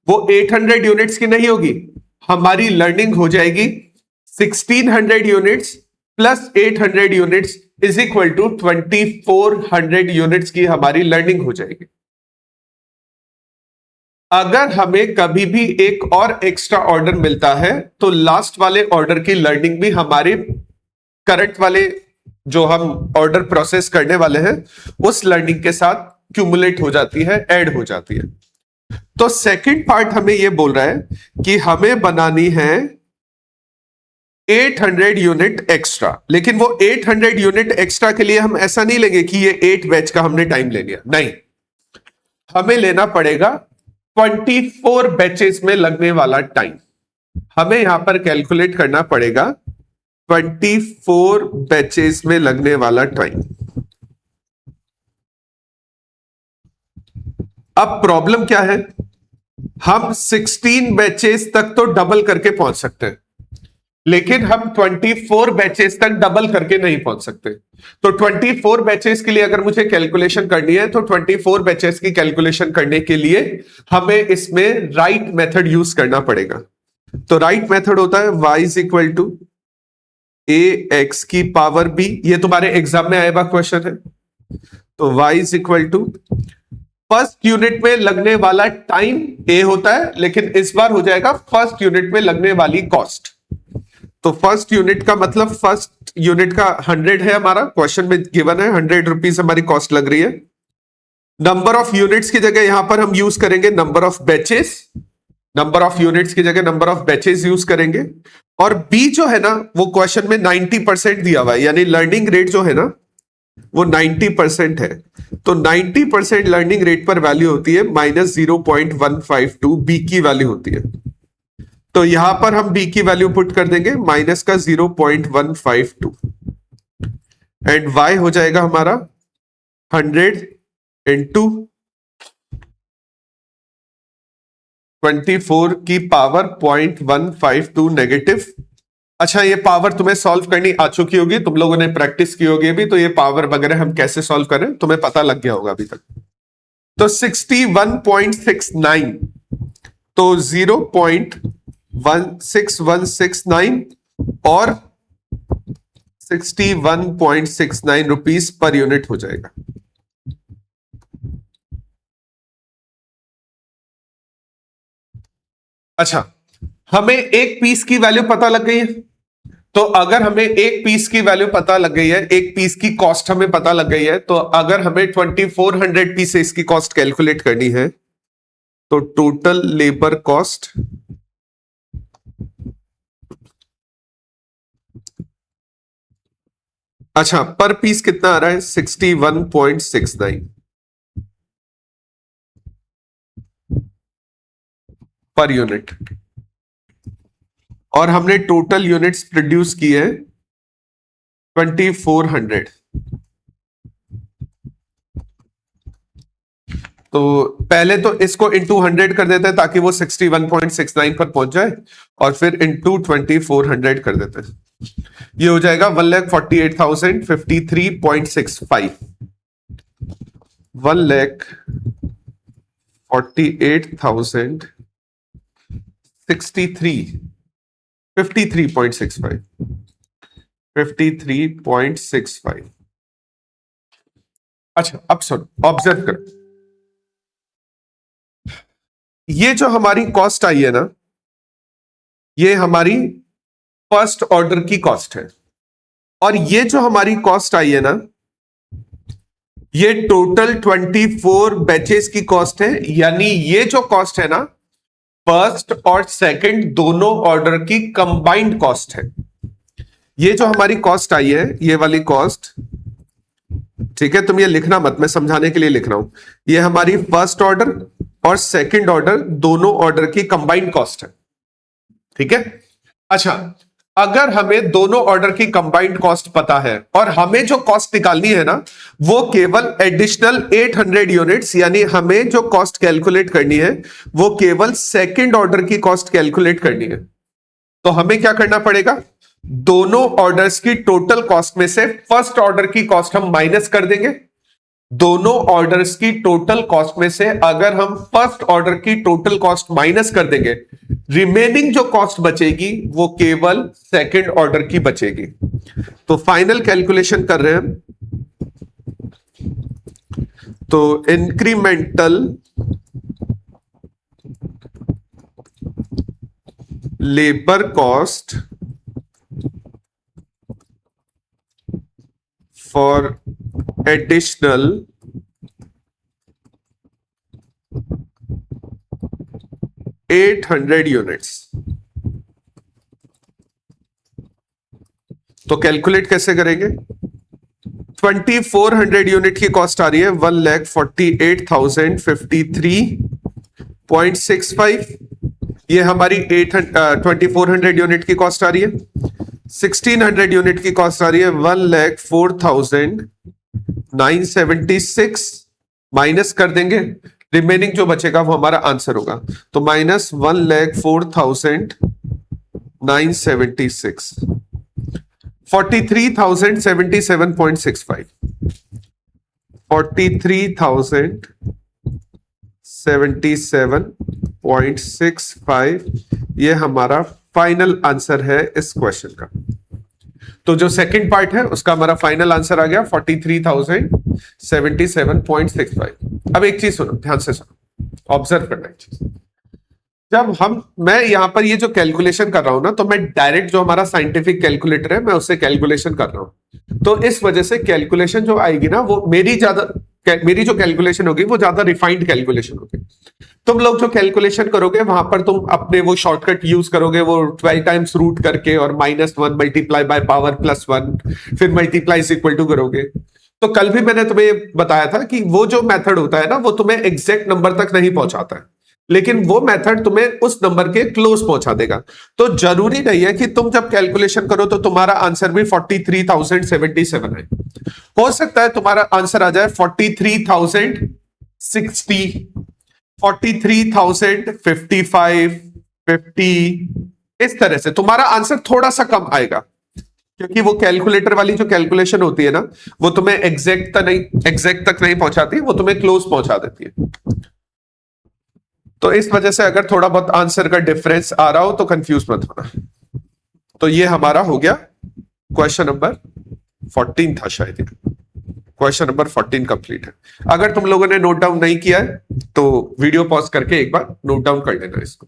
वो 800 यूनिट्स की नहीं होगी, हमारी लर्निंग हो जाएगी 1600 units plus 800 units is equal to 2400 units की हमारी लर्निंग हो जाएगी। अगर हमें कभी भी एक और एक्स्ट्रा ऑर्डर मिलता है तो लास्ट वाले ऑर्डर की लर्निंग भी हमारे करंट वाले जो हम ऑर्डर प्रोसेस करने वाले हैं उस लर्निंग के साथ क्यूमुलेट हो जाती है, ऐड हो जाती है। तो सेकंड पार्ट हमें यह बोल रहा है कि हमें बनानी है 800 यूनिट एक्स्ट्रा, लेकिन वो 800 यूनिट एक्स्ट्रा के लिए हम ऐसा नहीं लेंगे कि ये 8 बैच का हमने टाइम ले लिया, नहीं, हमें लेना पड़ेगा 24 बैचेस में लगने वाला टाइम। हमें यहां पर कैलकुलेट करना पड़ेगा 24 बैचेस में लगने वाला टाइम। अब प्रॉब्लम क्या है, हम 16 बैचेस तक तो डबल करके पहुंच सकते हैं, लेकिन हम 24 बैचेस तक डबल करके नहीं पहुंच सकते। तो 24 बैचेस के लिए अगर मुझे कैलकुलेशन करनी है तो 24 बैचेस की कैलकुलेशन करने के लिए हमें इसमें राइट मेथड यूज करना पड़ेगा। तो राइट मेथड होता है y is equal to A x की पावर बी, ये तुम्हारे एग्जाम में आएगा क्वेश्चन है। तो y is equal to first unit में लगने वाला टाइम ए होता है, लेकिन इस बार हो जाएगा फर्स्ट यूनिट में लगने वाली कॉस्ट। तो फर्स्ट यूनिट का मतलब फर्स्ट यूनिट का 100 है, हमारा क्वेश्चन में गिवन है 100 रुपीज हमारी कॉस्ट लग रही है। नंबर ऑफ यूनिट्स की जगह यहां पर हम यूज करेंगे number of batches, number of units की जगह नंबर ऑफ बैचेस यूज करेंगे। और बी जो है ना वो क्वेश्चन में 90% दिया हुआ है, यानी लर्निंग रेट जो है ना वो 90% है। तो 90% लर्निंग रेट पर वैल्यू होती है -0.152, बी की वैल्यू होती है। तो यहां पर हम बी की वैल्यू पुट कर देंगे माइनस का 0.152 एंड y हो जाएगा हमारा 100 इंटू 24 की पावर 0.152 नेगेटिव। अच्छा, ये पावर तुम्हें सॉल्व करनी आ चुकी होगी, तुम लोगों ने प्रैक्टिस की होगी अभी, तो ये पावर वगैरह हम कैसे सॉल्व करें तुम्हें पता लग गया होगा अभी तक। तो 61.69, तो 0.16169 और 61.69 रुपीज पर यूनिट हो जाएगा। अच्छा, हमें एक पीस की वैल्यू पता लग गई है। तो अगर हमें एक पीस की वैल्यू पता लग गई है, एक पीस की कॉस्ट हमें पता लग गई है, तो अगर हमें 2400 पीसेस की कॉस्ट कैलकुलेट करनी है तो टोटल लेबर कॉस्ट अच्छा पर पीस कितना आ रहा है 61.69 पर यूनिट, और हमने टोटल यूनिट्स प्रोड्यूस किए हैं 2400। तो पहले तो इसको इंटू 100 कर देते हैं ताकि वो 61.69 पर पहुंच जाए, और फिर इंटू 2400 कर देते हैं। ये हो जाएगा 1,48,053.65, 1,48,063.65 अच्छा, अब सुनो, ऑब्जर्व करो, ये जो हमारी कॉस्ट आई है ना, ये हमारी फर्स्ट ऑर्डर की कॉस्ट है, और ये जो हमारी कॉस्ट आई है ना, ये टोटल 24 बैचेस की कॉस्ट है। यानी ये जो कॉस्ट है ना, फर्स्ट और सेकंड दोनों ऑर्डर की कंबाइंड कॉस्ट है। ये जो हमारी कॉस्ट आई है, ये वाली कॉस्ट, ठीक है, तुम ये लिखना मत, मैं समझाने के लिए लिख रहा हूं। ये हमारी फर्स्ट ऑर्डर और सेकंड ऑर्डर दोनों ऑर्डर की कंबाइंड कॉस्ट है। ठीक है, अच्छा, अगर हमें दोनों ऑर्डर की कंबाइंड कॉस्ट पता है और हमें जो कॉस्ट निकालनी है ना, वो केवल एडिशनल 800 यूनिट्स, यानी हमें जो कॉस्ट कैलकुलेट करनी है वो केवल सेकंड ऑर्डर की कॉस्ट कैलकुलेट करनी है। तो हमें क्या करना पड़ेगा, दोनों ऑर्डर्स की टोटल कॉस्ट में से फर्स्ट ऑर्डर की कॉस्ट हम माइनस कर देंगे। दोनों ऑर्डर्स की टोटल कॉस्ट में से अगर हम फर्स्ट ऑर्डर की टोटल कॉस्ट माइनस कर देंगे, रिमेनिंग जो कॉस्ट बचेगी वो केवल सेकंड ऑर्डर की बचेगी। तो फाइनल कैलकुलेशन कर रहे हैं, तो incremental labour cost for additional 800 units. तो कैलकुलेट कैसे करेंगे, 2400 यूनिट की कॉस्ट आ रही है 1,48,053.65। ये हमारी 2400 यूनिट की कॉस्ट आ रही है। 1600 यूनिट की कॉस्ट आ रही है 1,04,976, माइनस कर देंगे, रिमेनिंग जो बचेगा वो हमारा आंसर होगा। तो माइनस 1,04,976, 43,077.65, 43,077.65 ये हमारा फाइनल आंसर है इस क्वेश्चन का। तो जो सेकंड पार्ट है उसका हमारा फाइनल आंसर आ गया 43,077.65। अब एक चीज सुनो, ध्यान से सुनो, ऑब्जर्व करना एक चीज। जब मैं यहां पर ये जो कैलकुलेशन कर रहा हूं ना, तो मैं डायरेक्ट जो हमारा साइंटिफिक कैलकुलेटर है मैं उससे कैलकुलेशन कर रहा हूं। तो इस वजह से कैलकुलेशन जो आएगी ना, वो मेरी जो कैलकुलेशन होगी वो ज्यादा रिफाइंड कैलकुलेशन होगी। तुम लोग जो कैलकुलेशन करोगे वहां पर तुम अपने वो शॉर्टकट यूज करोगे, वो 12 टाइम्स रूट करके और -1 मल्टीप्लाई बाय पावर +1, फिर मल्टीप्लाई इक्वल टू करोगे। तो कल भी मैंने तुम्हें बताया था कि वो जो मेथड होता है ना, वो तुम्हें एग्जैक्ट नंबर तक नहीं पहुंचाता है, लेकिन वो मेथड तुम्हें उस नंबर के क्लोज पहुंचा देगा। तो जरूरी नहीं है कि तुम जब कैलकुलेशन करो तो तुम्हारा आंसर भी 43,077 है। हो सकता है तुम्हारा आंसर आ जाए 43,060, 43,055, 50, इस तरह से तुम्हारा आंसर थोड़ा सा कम आएगा, क्योंकि वो कैलकुलेटर वाली जो कैलकुलेशन होती है ना, वो तुम्हें एग्जैक्ट तक नहीं पहुंचाती, वो तुम्हें क्लोज पहुंचा देती है। तो इस वजह से अगर थोड़ा बहुत आंसर का डिफरेंस आ रहा हो तो कंफ्यूज मत होना। तो ये हमारा हो गया क्वेश्चन नंबर 14 था शायद। क्वेश्चन नंबर 14 कंप्लीट है। अगर तुम लोगों ने नोट डाउन नहीं किया है तो वीडियो पॉज करके एक बार नोट डाउन कर लेना इसको।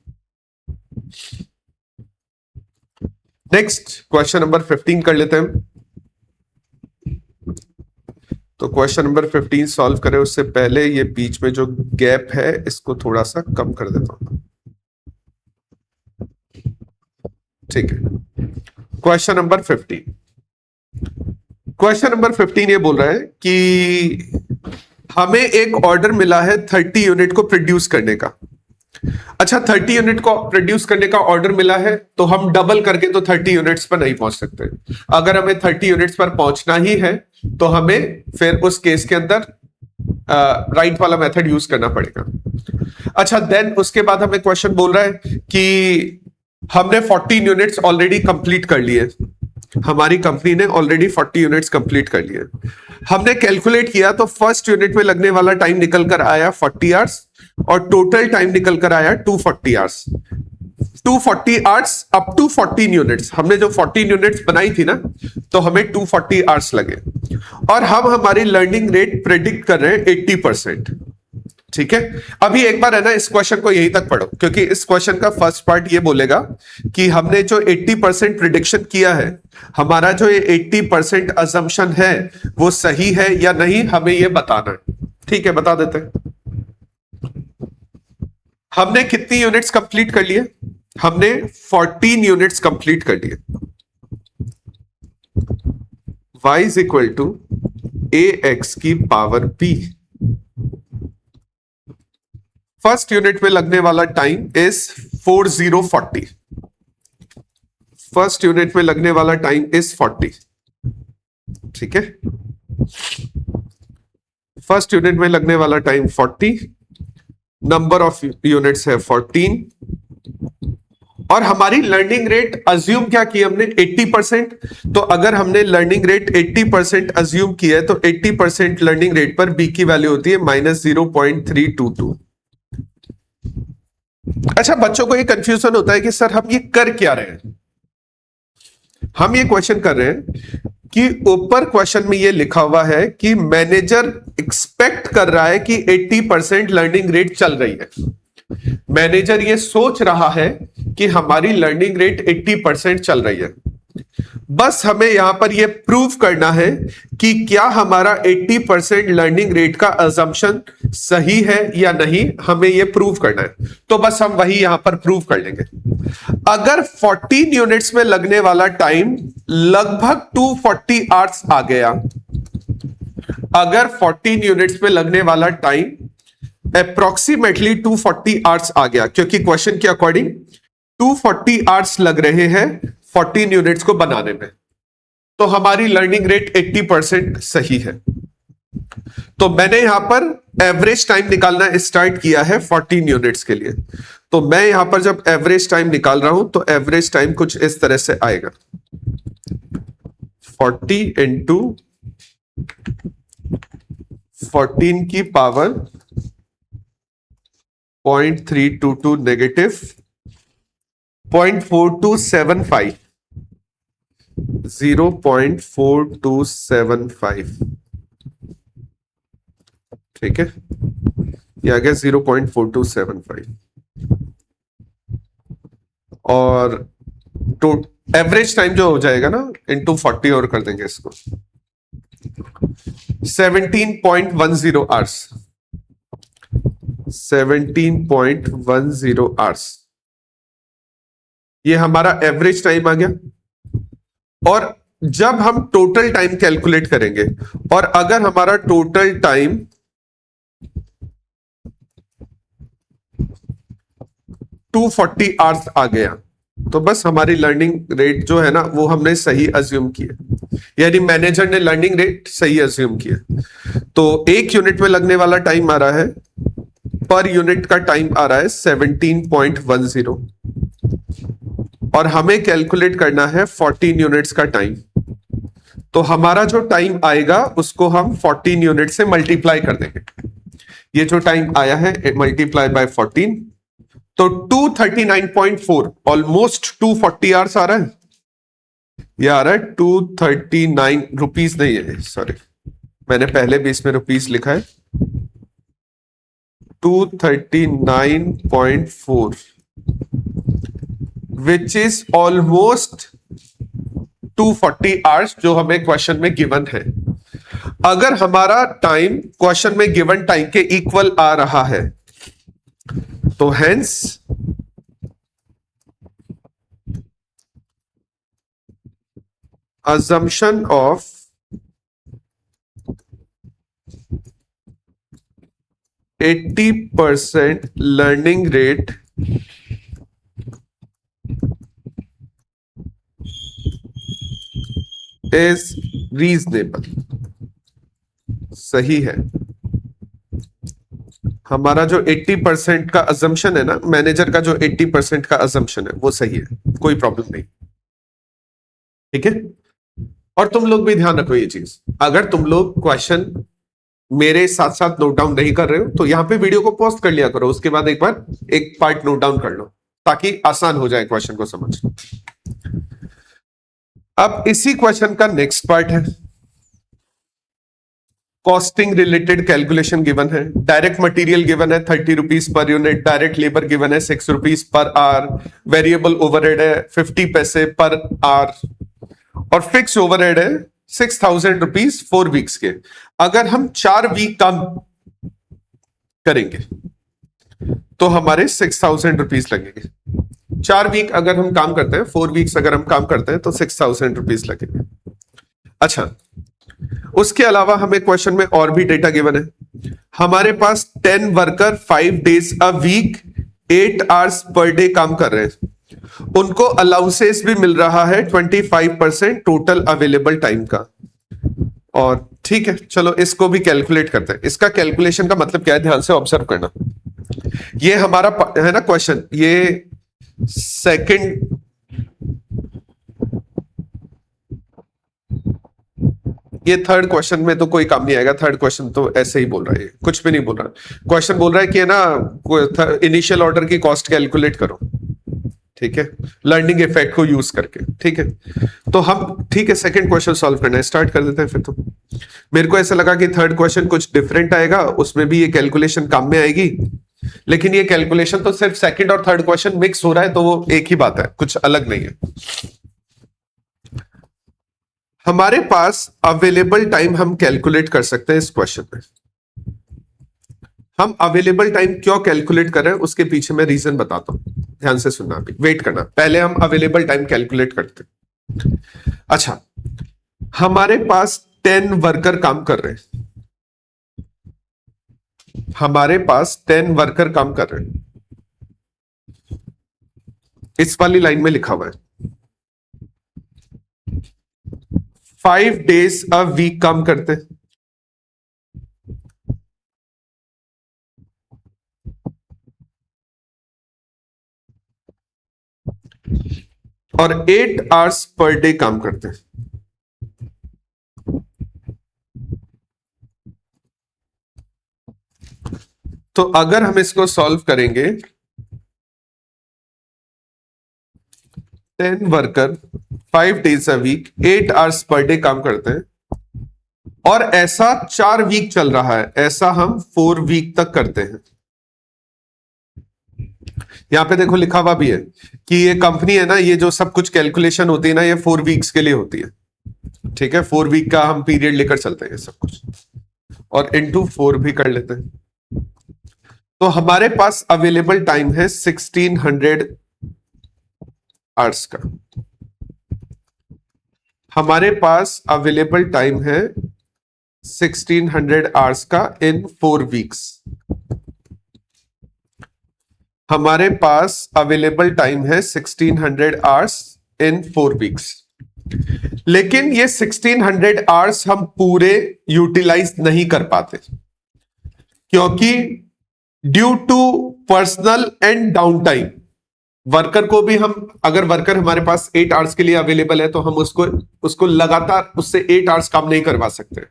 नेक्स्ट क्वेश्चन नंबर 15 कर लेते हैं। तो क्वेश्चन नंबर 15 सॉल्व करें उससे पहले ये बीच में जो गैप है इसको थोड़ा सा कम कर देता हूं। ठीक है, क्वेश्चन नंबर 15। क्वेश्चन नंबर 15 ये बोल रहा है कि हमें एक ऑर्डर मिला है 30 यूनिट को प्रोड्यूस करने का। अच्छा, 30 यूनिट को प्रोड्यूस करने का ऑर्डर मिला है तो हम डबल करके तो 30 यूनिट्स पर नहीं पहुंच सकते। अगर हमें 30 यूनिट्स पर पहुंचना ही है तो हमें फिर उस केस के अंदर राइट वाला मेथड यूज करना पड़ेगा। अच्छा, देन उसके बाद हमें क्वेश्चन बोल रहा है कि हमने 14 यूनिट्स ऑलरेडी कंप्लीट कर लिए, हमारी कंपनी ने ऑलरेडी 40 यूनिट्स कंप्लीट कर लिए। हमने कैलकुलेट किया तो फर्स्ट यूनिट में लगने वाला टाइम निकल कर आया 40 आवर्स और टोटल टाइम निकल कर आया 240 hours. 240 hours up to 14 units, हमने जो 14 यूनिट्स बनाई थी ना, तो हमें 240 आवर्स लगे और हम हमारी लर्निंग रेट प्रेडिक्ट कर रहे हैं 80%। ठीक है, अभी एक बार है ना इस क्वेश्चन को यहीं तक पढ़ो, क्योंकि इस क्वेश्चन का फर्स्ट पार्ट ये बोलेगा कि हमने जो 80% प्रिडिक्शन किया है, हमारा जो ये 80% अजम्पशन है वो सही है या नहीं, हमें ये बताना है। ठीक है, बता देते हैं। हमने कितनी यूनिट्स कंप्लीट कर लिए? हमने 14 यूनिट्स कंप्लीट कर लिए। y is equal to ax की पावर p। फर्स्ट यूनिट में लगने वाला टाइम इज 4040। फर्स्ट यूनिट में लगने वाला टाइम इज 40। ठीक है, फर्स्ट यूनिट में लगने वाला टाइम 40, नंबर ऑफ यूनिट्स है 14, और हमारी लर्निंग रेट अज्यूम क्या की हमने 80%। तो अगर हमने लर्निंग रेट 80% अज्यूम किया है तो 80% लर्निंग रेट पर बी की वैल्यू होती है -0.322। अच्छा, बच्चों को ये कंफ्यूजन होता है कि सर हम ये कर क्या रहे हैं। हम ये क्वेश्चन कर रहे हैं कि ऊपर क्वेश्चन में ये लिखा हुआ है कि मैनेजर एक्सपेक्ट कर रहा है कि 80% लर्निंग रेट चल रही है। मैनेजर ये सोच रहा है कि हमारी लर्निंग रेट 80% चल रही है। बस हमें यहां पर यह प्रूव करना है कि क्या हमारा 80% लर्निंग रेट का अजम्पशन सही है या नहीं, हमें यह प्रूव करना है। तो बस हम वही यहां पर प्रूव कर लेंगे। अगर 14 यूनिट्स में लगने वाला टाइम लगभग 240 आवर्स आ गया, अगर 14 यूनिट्स में लगने वाला टाइम अप्रोक्सीमेटली 240 आवर्स आ गया, क्योंकि क्वेश्चन के अकॉर्डिंग 240 आवर्स लग रहे हैं 14 यूनिट्स को बनाने में, तो हमारी लर्निंग रेट 80% सही है। तो मैंने यहां पर एवरेज टाइम निकालना स्टार्ट किया है 14 यूनिट्स के लिए। तो मैं यहां पर जब एवरेज टाइम निकाल रहा हूं तो एवरेज टाइम कुछ इस तरह से आएगा, 40 इंटू 14 की पावर 0.322 नेगेटिव 0.4275, 0.4275। ठीक है, ये आ गया 0.4275। और तो एवरेज टाइम जो हो जाएगा ना इंटू 40 और कर देंगे इसको 17.10 आवर्स, 17.10 आवर्स। ये हमारा एवरेज टाइम आ गया। और जब हम टोटल टाइम कैलकुलेट करेंगे और अगर हमारा टोटल टाइम 240 आवर्स आ गया तो बस हमारी लर्निंग रेट जो है ना वो हमने सही अज्यूम किया, यानी मैनेजर ने लर्निंग रेट सही अज्यूम किया। तो एक यूनिट में लगने वाला टाइम आ रहा है, पर यूनिट का टाइम आ रहा है 17.10, और हमें कैलकुलेट करना है 14 यूनिट्स का टाइम। तो हमारा जो टाइम आएगा उसको हम 14 यूनिट से मल्टीप्लाई कर देंगे। ये जो टाइम आया है मल्टीप्लाई बाय 14, तो 239.4, ऑलमोस्ट 240 आवर्स आ रहा है। ये आ रहा है 239 रुपीस, नहीं है सॉरी, मैंने पहले भी इसमें रुपीस लिखा है, 239.4, विच इज ऑलमोस्ट 240 आवर्स जो हमें क्वेश्चन में गिवन है। अगर हमारा टाइम क्वेश्चन में गिवन टाइम के इक्वल आ रहा है तो hence assumption of %80 learning rate is reasonable, सही है। हमारा जो 80% का assumption है ना, मैनेजर का जो 80% का assumption है वो सही है, कोई प्रॉब्लम नहीं। ठीक है, और तुम लोग भी ध्यान रखो ये चीज, अगर तुम लोग क्वेश्चन मेरे साथ साथ नोट डाउन नहीं कर रहे हो तो यहां पे वीडियो को पॉज कर लिया करो, उसके बाद एक बार एक पार्ट नोट डाउन कर लो ताकि आसान हो जाए क्वेश्चन को समझना। अब इसी क्वेश्चन का नेक्स्ट पार्ट है, कॉस्टिंग रिलेटेड कैलकुलेशन गिवन है। डायरेक्ट मटेरियल गिवन है 30 rupees per unit, direct labour given है 6 rupees per hour, variable overhead है 50 पैसे पर आवर, और फिक्स ओवरहेड है 6000 रुपीज 4 वीक्स के। अगर हम 4 वीक काम करेंगे तो हमारे 6000 रुपीज लगेंगे। 4 वीक अगर हम काम करते हैं, 4 वीक्स अगर हम काम करते हैं तो 6000 रुपीज लगेंगे। अच्छा, उसके अलावा हमें क्वेश्चन में और भी डेटा गिवन है। हमारे पास 10 worker 5 days a week 8 hours per day काम कर रहे हैं, उनको अलाउंसेस भी मिल रहा है 25% टोटल अवेलेबल टाइम का। और ठीक है, चलो इसको भी कैलकुलेट करते हैं। इसका कैलकुलेशन का मतलब क्या है, ध्यान से ऑब्जर्व करना। ये हमारा है ना क्वेश्चन, ये सेकंड ये थर्ड क्वेश्चन में तो कोई काम नहीं आएगा। थर्ड क्वेश्चन तो ऐसे ही बोल रहा है, कुछ भी नहीं बोल रहा। क्वेश्चन बोल रहा है कि है ना इनिशियल ऑर्डर की कॉस्ट कैलकुलेट करो, ठीक है, लर्निंग इफेक्ट को यूज करके। ठीक है, तो हम ठीक है सेकंड क्वेश्चन सॉल्व करना है, स्टार्ट कर देते हैं फिर। तो मेरे को ऐसा लगा कि थर्ड क्वेश्चन कुछ डिफरेंट आएगा, उसमें भी ये कैलकुलेशन काम में आएगी, लेकिन ये कैलकुलेशन तो सिर्फ सेकंड और थर्ड क्वेश्चन मिक्स हो रहा है, तो वो एक ही बात है, कुछ अलग नहीं है। हमारे पास अवेलेबल टाइम हम कैलकुलेट कर सकते हैं इस क्वेश्चन में। हम अवेलेबल टाइम क्यों कैलकुलेट कर रहे हैं उसके पीछे मैं रीजन बताता हूं, ध्यान से सुनना, अभी वेट करना, पहले हम अवेलेबल टाइम कैलकुलेट करते हैं। अच्छा, हमारे पास 10 वर्कर काम कर रहे हैं, हमारे पास 10 वर्कर काम कर रहे हैं, इस वाली लाइन में लिखा हुआ है 5 डेज अ वीक काम करते हैं, और 8 आवर्स पर डे काम करते हैं। तो अगर हम इसको सॉल्व करेंगे, 10 worker 5 days a week 8 hours per day काम करते हैं, और ऐसा 4 वीक चल रहा है, ऐसा हम 4 वीक तक करते हैं। यहां पे देखो लिखा हुआ भी है कि ये कंपनी है ना, ये जो सब कुछ कैलकुलेशन होती है ना, ये 4 वीक्स के लिए होती है। ठीक है, 4 वीक का हम पीरियड लेकर चलते हैं सब कुछ, और इनटू 4 भी कर लेते हैं। तो हमारे पास अवेलेबल टाइम है 1600 आवर्स का। हमारे पास अवेलेबल टाइम है 1600 आवर्स का इन 4 वीक्स। हमारे पास अवेलेबल टाइम है 1600 आवर्स इन 4 वीक्स, लेकिन ये 1600 आवर्स हम पूरे यूटिलाइज नहीं कर पाते, क्योंकि due to personal and down time. Worker को भी हम, अगर वर्कर हमारे पास 8 आवर्स के लिए अवेलेबल है, तो हम उसको लगातार उससे 8 आवर्स काम नहीं करवा सकते।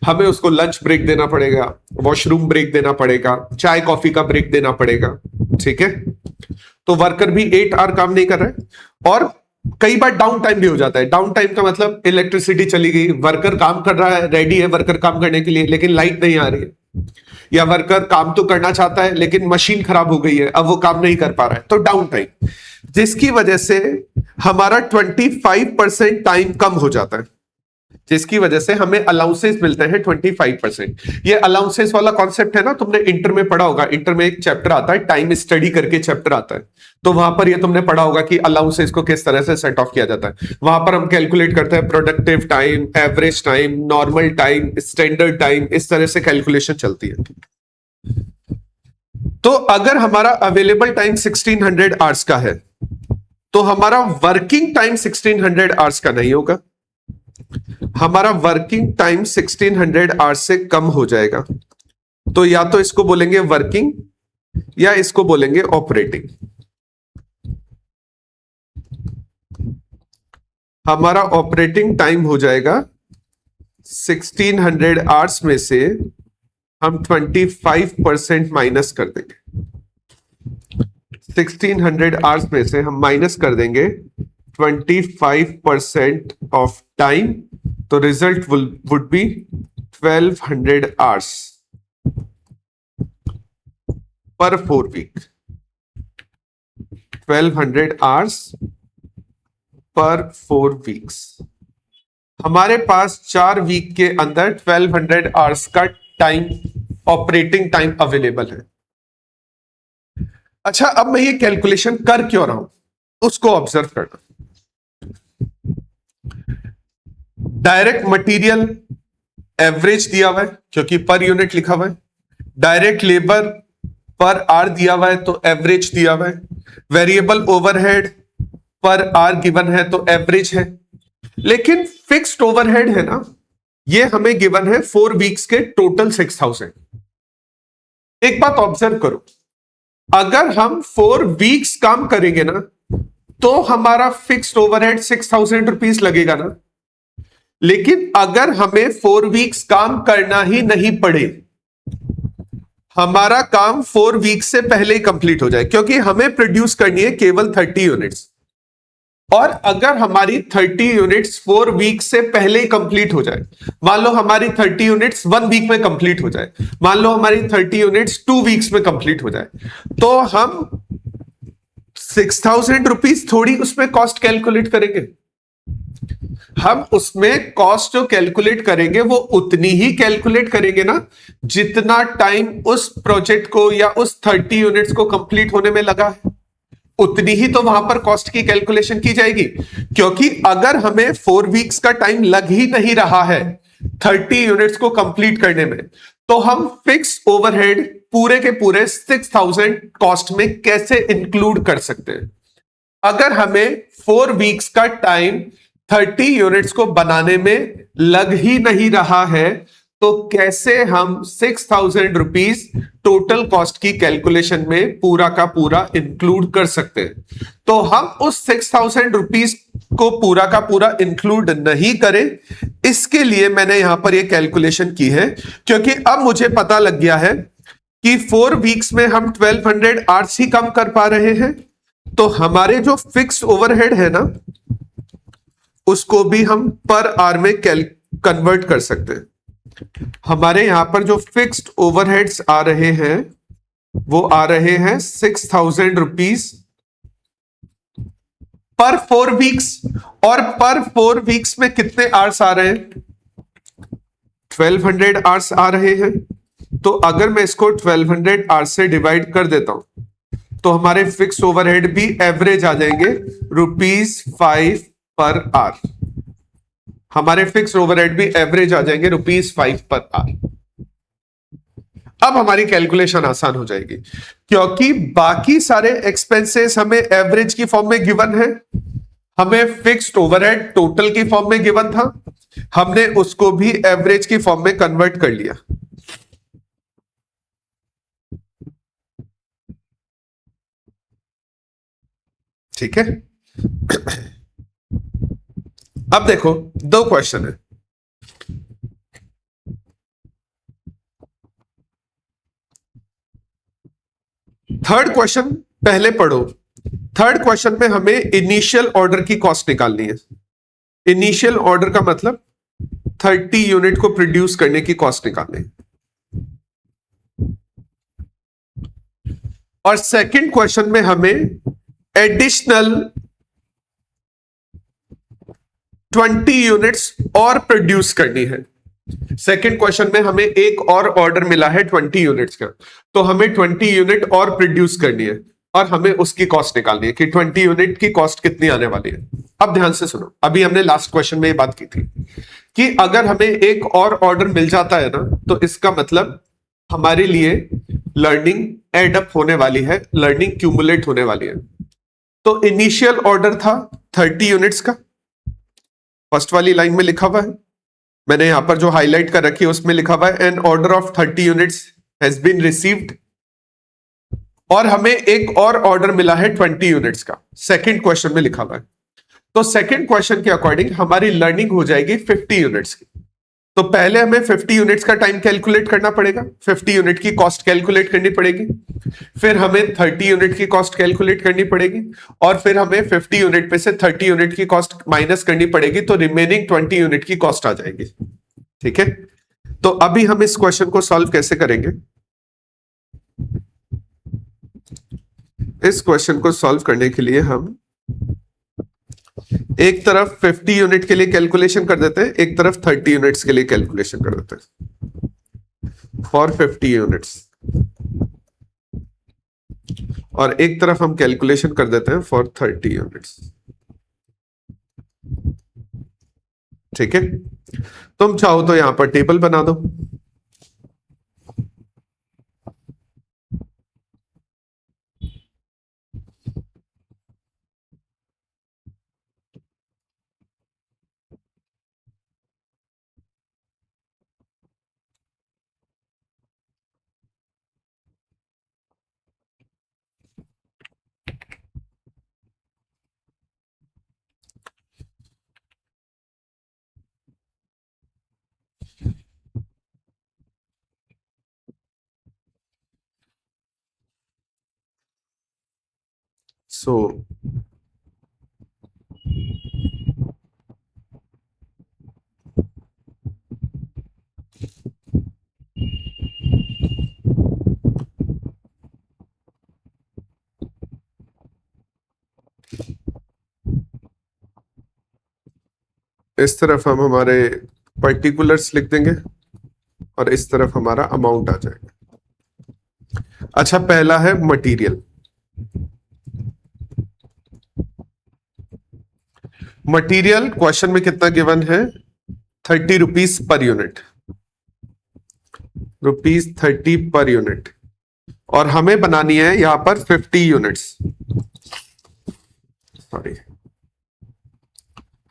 हमें उसको लंच ब्रेक देना पड़ेगा, वॉशरूम ब्रेक देना पड़ेगा, चाय कॉफी का ब्रेक देना पड़ेगा। ठीक है, तो वर्कर भी 8 आवर काम नहीं कर रहा है। और कई बार डाउन टाइम भी हो जाता है। डाउन टाइम का मतलब इलेक्ट्रिसिटी चली गई, वर्कर काम कर रहा है, रेडी है वर्कर काम करने के लिए, लेकिन लाइट नहीं आ रही है, या वर्कर काम तो करना चाहता है लेकिन मशीन खराब हो गई है, अब वो काम नहीं कर पा रहा है, तो डाउन टाइम, जिसकी वजह से हमारा 25% टाइम कम हो जाता है, जिसकी वजह से हमें अलाउंसेस मिलते हैं 25%। ये अलाउंसेस वाला कॉन्सेप्ट है ना, तुमने इंटर में पढ़ा होगा। इंटर में एक चैप्टर आता है, टाइम स्टडी करके चैप्टर आता है, तो वहां पर ये तुमने पढ़ा होगा कि अलाउंसेस को किस तरह से सेट ऑफ किया जाता है। वहां पर हम कैलकुलेट करते हैं productive time, average time, normal time, standard time, इस तरह से कैलकुलेशन चलती है। तो अगर हमारा अवेलेबल टाइम 1600 आवर्स का है, तो हमारा वर्किंग टाइम 1600 आवर्स का नहीं होगा, हमारा वर्किंग टाइम 1600 आवर्स से कम हो जाएगा। तो या तो इसको बोलेंगे वर्किंग, या इसको बोलेंगे ऑपरेटिंग। हमारा ऑपरेटिंग टाइम हो जाएगा 1600 आवर्स में से हम 25% माइनस कर देंगे। 1600 आवर्स में से हम माइनस कर देंगे 25% ऑफ टाइम, तो result would be 1200 hours per 4 week. 1200 hours per 4 weeks. हमारे पास 4 वीक के अंदर 1200 आवर्स का टाइम, ऑपरेटिंग टाइम अवेलेबल है। अच्छा, अब मैं ये कैलकुलेशन कर क्यों रहा हूं उसको ऑब्जर्व करना। डायरेक्ट मटेरियल एवरेज दिया हुआ है क्योंकि पर यूनिट लिखा हुआ है, डायरेक्ट लेबर पर आर दिया हुआ है तो एवरेज दिया हुआ है, वेरिएबल ओवरहेड पर आर गिवन है तो एवरेज है। लेकिन फिक्स्ड ओवरहेड है ना, ये हमें गिवन है 4 वीक्स के टोटल 6000। एक बात ऑब्जर्व करो, अगर हम 4 वीक्स काम करेंगे ना तो हमारा फिक्स्ड ओवरहेड 6000 रुपीज लगेगा ना। लेकिन अगर हमें 4 वीक्स काम करना ही नहीं पड़े, हमारा काम 4 वीक्स से पहले ही कंप्लीट हो जाए, क्योंकि हमें प्रोड्यूस करनी है केवल 30 यूनिट्स, और अगर हमारी 30 यूनिट्स 4 वीक से पहले ही कंप्लीट हो जाए, मान लो हमारी 30 यूनिट्स 1 वीक में कंप्लीट हो जाए, मान लो हमारी 30 यूनिट्स 2 वीक्स में कंप्लीट हो जाए, तो हम 6000 रुपीज थोड़ी उसमें कॉस्ट कैलकुलेट करेंगे। हम उसमें कॉस्ट जो कैलकुलेट करेंगे वो उतनी ही कैलकुलेट करेंगे ना जितना टाइम उस प्रोजेक्ट को या उस 30 यूनिट्स को कंप्लीट होने में लगा है, उतनी ही तो वहां पर कॉस्ट की कैलकुलेशन की जाएगी। क्योंकि अगर हमें 4 वीक्स का टाइम लग ही नहीं रहा है 30 यूनिट्स को कंप्लीट करने में, तो हम फिक्स ओवरहेड पूरे के पूरे 6000 कॉस्ट में कैसे इंक्लूड कर सकते हैं। अगर हमें 4 वीक्स का टाइम 30 यूनिट्स को बनाने में लग ही नहीं रहा है, तो कैसे हम 6000 रुपीज टोटल कॉस्ट की कैलकुलेशन में पूरा का पूरा इंक्लूड कर सकते हैं। तो हम उस 6000 रुपीज को पूरा का पूरा इंक्लूड नहीं करें, इसके लिए मैंने यहां पर यह कैलकुलेशन की है। क्योंकि अब मुझे पता लग गया है कि 4 वीक्स में हम 1200 आवर्स ही कम कर पा रहे हैं, तो हमारे जो फिक्स ओवरहेड है ना उसको भी हम पर आवर में कन्वर्ट कर सकते हैं। हमारे यहां पर जो फिक्स्ड ओवरहेड्स आ रहे हैं वो आ रहे हैं 6000 रुपीज पर 4 वीक्स, और पर 4 वीक्स में कितने आवर्स आ रहे हैं, 1200 आवर्स आ रहे हैं। तो अगर मैं इसको 1200 आवर्स से डिवाइड कर देता हूं तो हमारे फिक्स ओवरहेड भी एवरेज आ जाएंगे ₹5 पर आवर। हमारे फिक्स ओवरहेड भी एवरेज आ जाएंगे ₹5 पर आवर। अब हमारी कैलकुलेशन आसान हो जाएगी, क्योंकि बाकी सारे एक्सपेंसेस हमें एवरेज की फॉर्म में गिवन है, हमें फिक्स्ड ओवरहेड टोटल की फॉर्म में गिवन था, हमने उसको भी एवरेज की फॉर्म में कन्वर्ट कर लिया। ठीक है। अब देखो 2 क्वेश्चन है। थर्ड क्वेश्चन पहले पढ़ो। थर्ड क्वेश्चन में हमें इनिशियल ऑर्डर की कॉस्ट निकालनी है। इनिशियल ऑर्डर का मतलब 30 यूनिट को प्रोड्यूस करने की कॉस्ट निकालनी है। और सेकंड क्वेश्चन में हमें एडिशनल 20 यूनिट्स और प्रोड्यूस करनी है। सेकंड क्वेश्चन में हमें एक और ऑर्डर मिला है 20 यूनिट्स का, तो हमें 20 यूनिट और प्रोड्यूस करनी है और हमें उसकी कॉस्ट निकालनी है कि 20 यूनिट की कॉस्ट कितनी आने वाली है। अब ध्यान से सुनो, अभी हमने लास्ट क्वेश्चन में ये बात की थी कि अगर हमें एक और ऑर्डर मिल जाता है ना, तो इसका मतलब हमारे लिए लर्निंग एड अप होने वाली है, लर्निंग क्यूमुलेट होने वाली है। तो इनिशियल ऑर्डर था 30 यूनिट्स का, फर्स्ट वाली लाइन में लिखा हुआ है, मैंने यहां पर जो हाईलाइट कर रखी है उसमें लिखा हुआ है an order of 30 units has been received. और हमें एक और ऑर्डर मिला है 20 यूनिट्स का, सेकंड क्वेश्चन में लिखा हुआ है। तो सेकंड क्वेश्चन के अकॉर्डिंग हमारी लर्निंग हो जाएगी 50 यूनिट्स की। तो पहले हमें 50 यूनिट्स का टाइम कैलकुलेट करना पड़ेगा, 50 यूनिट की कॉस्ट कैलकुलेट करनी पड़ेगी, फिर हमें 30 यूनिट की कॉस्ट कैलकुलेट करनी पड़ेगी, और फिर हमें 50 यूनिट पे से 30 यूनिट की कॉस्ट माइनस करनी पड़ेगी, तो रिमेनिंग 20 यूनिट की कॉस्ट आ जाएगी। ठीक है। तो अभी हम इस क्वेश्चन को सॉल्व कैसे करेंगे? इस क्वेश्चन को सॉल्व करने के लिए हम एक तरफ 50 यूनिट के लिए कैलकुलेशन कर देते हैं, एक तरफ 30 यूनिट्स के लिए कैलकुलेशन कर देते हैं फॉर 50 यूनिट्स, और एक तरफ हम कैलकुलेशन कर देते हैं फॉर 30 यूनिट्स। ठीक है, तुम चाहो तो यहां पर टेबल बना दो। सो इस तरफ हम हमारे पर्टिकुलर्स लिख देंगे और इस तरफ हमारा अमाउंट आ जाएगा। अच्छा, पहला है मटेरियल। मटेरियल क्वेश्चन में कितना गिवन है? 30 rupees per unit, ₹30 per unit, और हमें बनानी है यहां पर 50 यूनिट्स। सॉरी,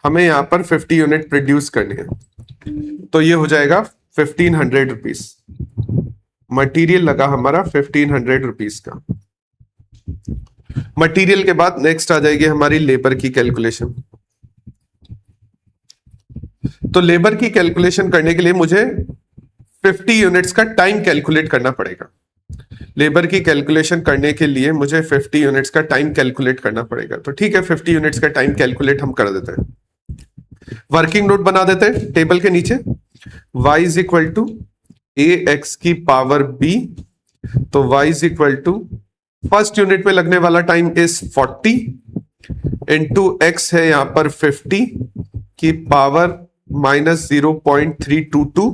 हमें यहां पर 50 यूनिट प्रोड्यूस करनी है, तो ये हो जाएगा 1500 रुपीज। मटेरियल लगा हमारा 1500 रुपीज का। मटेरियल के बाद नेक्स्ट आ जाएगी हमारी लेबर की कैलकुलेशन। तो लेबर की कैलकुलेशन करने के लिए मुझे 50 यूनिट्स का टाइम कैलकुलेट करना पड़ेगा। लेबर की कैलकुलेशन करने के लिए मुझे 50 यूनिट्स का टाइम कैलकुलेट करना पड़ेगा। तो ठीक है, 50 यूनिट्स का टाइम कैलकुलेट हम कर देते हैं। वर्किंग नोट बना देते हैं टेबल के नीचे, y is equal to ax की पावर b। तो y is equal to first unit में लगने वाला टाइम इज 40 इंटू x है यहां पर 50 की पावर माइनस 0.322,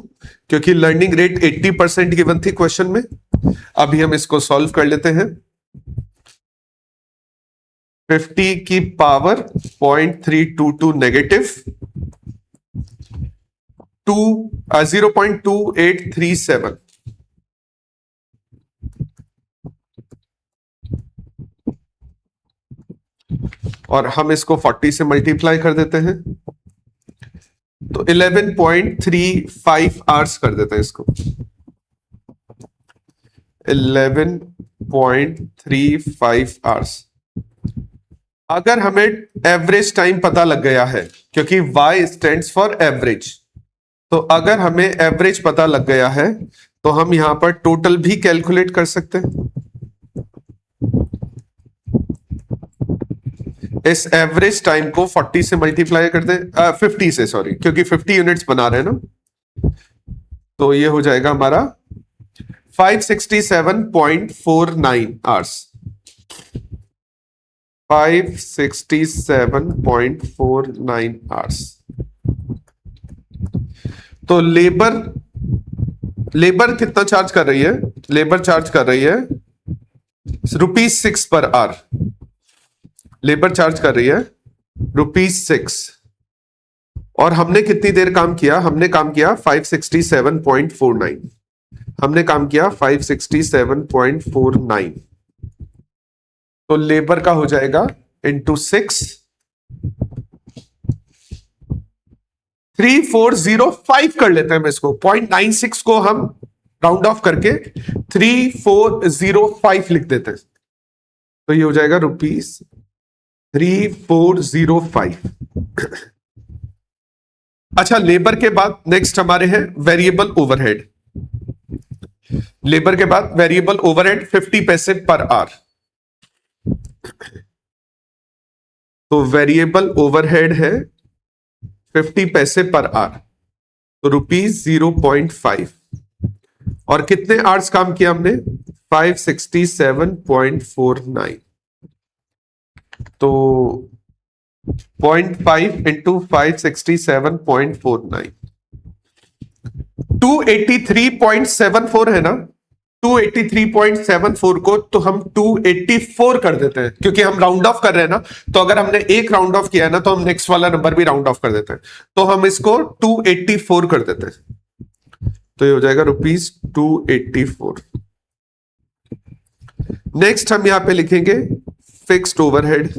क्योंकि लर्निंग रेट 80% गिवन थी क्वेश्चन में। अभी हम इसको सॉल्व कर लेते हैं। 50 की पावर 0.322 नेगेटिव 0.2837, और हम इसको 40 से मल्टीप्लाई कर देते हैं, तो 11.35 आवर्स कर देते हैं इसको। 11.35 आवर्स। अगर हमें एवरेज टाइम पता लग गया है, क्योंकि y स्टैंड्स फॉर एवरेज, तो अगर हमें एवरेज पता लग गया है तो हम यहां पर टोटल भी कैलकुलेट कर सकते हैं। इस एवरेज टाइम को 40 से मल्टीप्लाई कर दे, 50 से, सॉरी, क्योंकि 50 यूनिट्स बना रहे हैं ना, तो ये हो जाएगा हमारा 567.49 आवर्स। 567.49 आवर्स। तो लेबर कितना चार्ज कर रही है? लेबर चार्ज कर रही है ₹6 पर आवर। लेबर चार्ज कर रही है ₹6, और हमने कितनी देर काम किया? हमने काम किया 567.49। हमने काम किया 567.49। तो लेबर का हो जाएगा इंटू 6, 3405 कर लेते हैं हम इसको। 0.96 को हम राउंड ऑफ करके 3405 लिख देते हैं, तो ये हो जाएगा ₹3405। अच्छा, लेबर के बाद नेक्स्ट हमारे हैं वेरिएबल ओवरहेड। लेबर के बाद वेरिएबल ओवरहेड 50 पैसे पर आवर। तो वेरिएबल ओवरहेड है 50 पैसे पर आवर, तो ₹0.5। और कितने आवर्स काम किया हमने? 567.49। तो 0.5 इंटू 567.49 283.74 है ना। 283.74 को तो हम 284 कर देते हैं, क्योंकि हम राउंड ऑफ कर रहे हैं ना। तो अगर हमने एक राउंड ऑफ किया है ना, तो हम नेक्स्ट वाला नंबर भी राउंड ऑफ कर देते हैं। तो हम इसको 284 कर देते हैं, तो ये हो जाएगा ₹284। नेक्स्ट हम यहां पे लिखेंगे फिक्स्ड ओवरहेड।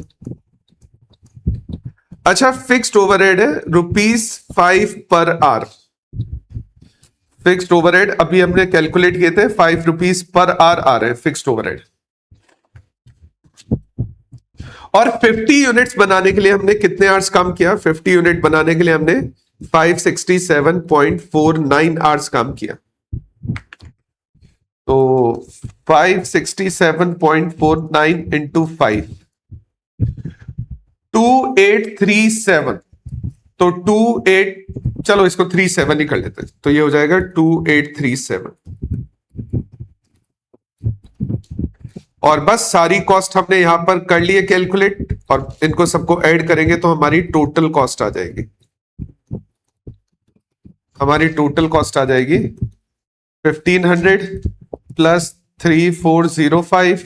अच्छा, फिक्स्ड ओवरहेड है ₹5 पर आवर। फिक्स्ड ओवरहेड अभी हमने कैलकुलेट किए थे, ₹5 पर आवर आ रहे हैं फिक्स्ड ओवरहेड। और 50 यूनिट्स बनाने के लिए हमने कितने आवर्स काम किया? 50 यूनिट बनाने के लिए हमने 567.49 आवर्स काम किया। तो 567.49 इंटू 5, 2837। तो 28, चलो इसको 37 ही कर लेते हैं, तो ये हो जाएगा 2837। और बस सारी कॉस्ट हमने यहां पर कर लिए कैलकुलेट, और इनको सबको ऐड करेंगे तो हमारी टोटल कॉस्ट आ जाएगी। हमारी टोटल कॉस्ट आ जाएगी 1500 प्लस 3405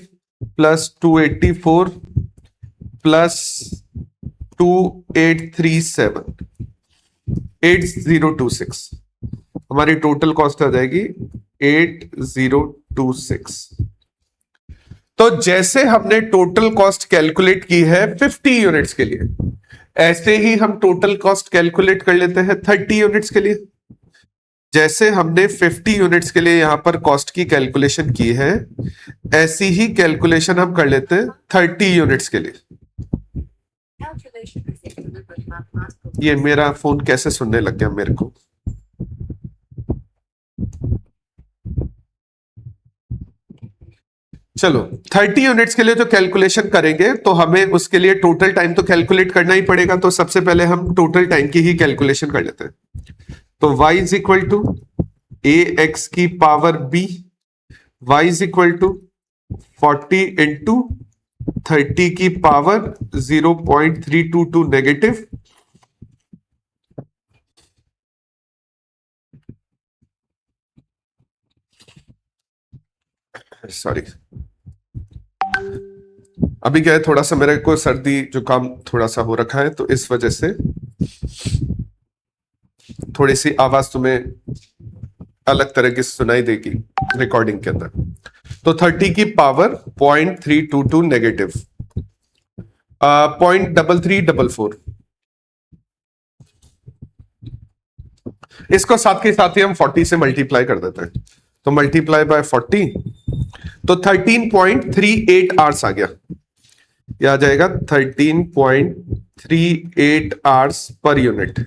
प्लस 284 प्लस 2837, 8026। हमारी टोटल कॉस्ट आ जाएगी 8026। तो जैसे हमने टोटल कॉस्ट कैलकुलेट की है 50 यूनिट्स के लिए, ऐसे ही हम टोटल कॉस्ट कैलकुलेट कर लेते हैं 30 यूनिट्स के लिए। जैसे हमने 50 यूनिट्स के लिए यहां पर कॉस्ट की कैलकुलेशन की है, ऐसी ही कैलकुलेशन हम कर लेते हैं 30 यूनिट्स के लिए। ये मेरा फोन कैसे सुनने लग गया मेरे को? चलो 30 यूनिट्स के लिए जो कैलकुलेशन करेंगे, तो हमें उसके लिए टोटल टाइम तो कैलकुलेट करना ही पड़ेगा। तो सबसे पहले हम टोटल टाइम की ही कैलकुलेशन कर लेते हैं। तो y is equal to ax की power b, y is equal to 40 into 30 की पावर 0.322 नेगेटिव, सॉरी अभी क्या है, थोड़ा सा मेरे को सर्दी जुकाम थोड़ा सा हो रखा है, तो इस वजह से थोड़ी सी आवाज तुम्हें अलग तरह की सुनाई देगी रिकॉर्डिंग के अंदर। तो 30 की पावर 0.322 नेगेटिव, 0.3344। इसको साथ के साथ ही हम 40 से मल्टीप्लाई कर देते हैं, तो मल्टीप्लाई बाय 40, तो 13.38 आवर्स आ गया। यह आ जाएगा 13.38 आवर्स पर यूनिट।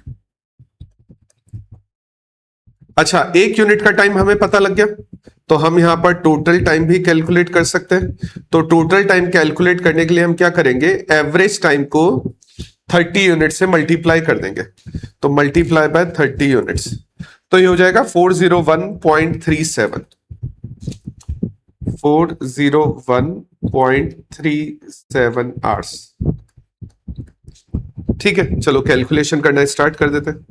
अच्छा, एक यूनिट का टाइम हमें पता लग गया, तो हम यहां पर टोटल टाइम भी कैलकुलेट कर सकते हैं। तो टोटल टाइम कैलकुलेट करने के लिए हम क्या करेंगे, एवरेज टाइम को 30 यूनिट से मल्टीप्लाई कर देंगे। तो मल्टीप्लाई बाय 30 यूनिट्स, तो ये हो जाएगा 401.37, 401.37 आवर्स। ठीक है, चलो कैलकुलेशन करना स्टार्ट कर देते हैं।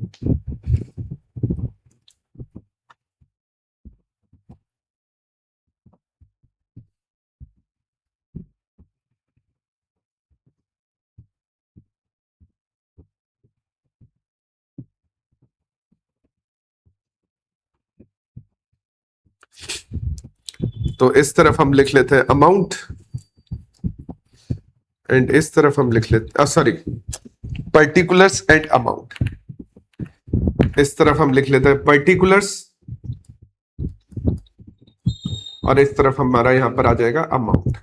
तो इस तरफ हम लिख लेते हैं अमाउंट, एंड इस तरफ हम लिख लेते, सॉरी, पर्टिकुलर्स एंड अमाउंट। इस तरफ हम लिख लेते हैं पर्टिकुलर्स, और इस तरफ हमारा यहां पर आ जाएगा अमाउंट।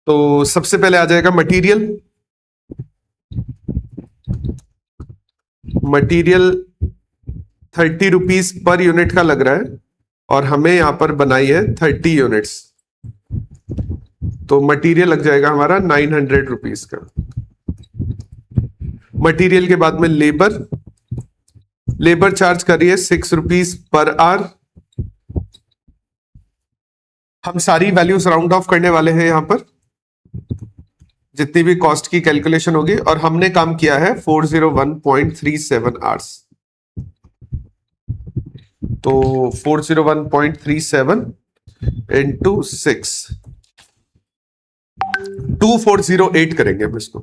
तो सबसे पहले आ जाएगा material. Material 30 rupees per unit का लग रहा है, और हमें यहां पर बनाई है 30 यूनिट्स, तो मटेरियल लग जाएगा हमारा 900 रुपीज का। मटेरियल के बाद में लेबर, लेबर चार्ज कर रही है 6 रुपीज पर आवर। हम सारी वैल्यूज राउंड ऑफ करने वाले हैं यहां पर, जितनी भी कॉस्ट की कैलकुलेशन होगी, और हमने काम किया है 401.37 आवर्स। तो 401.37 इंटू 6, 2408 करेंगे हम इसको,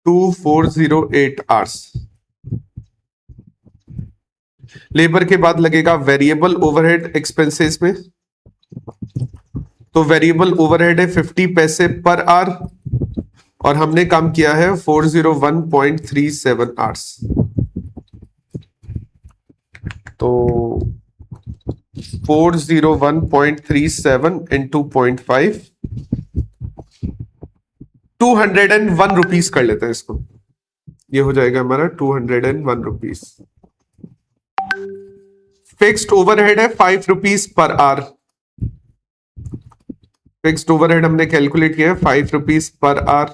2408 आवर्स। लेबर के बाद लगेगा वेरिएबल ओवरहेड एक्सपेंसेस में, तो वेरिएबल ओवरहेड है 50 पैसे पर आवर और हमने काम किया है 401.37 आवर्स। तो 401.37 इंटू 0.5, 201 रुपीज कर लेते हैं इसको, ये हो जाएगा हमारा 201 रुपीज। फिक्स्ड ओवरहेड है 5 rupees per hour, fixed overhead हमने कैलकुलेट किया है 5 रुपीज पर आवर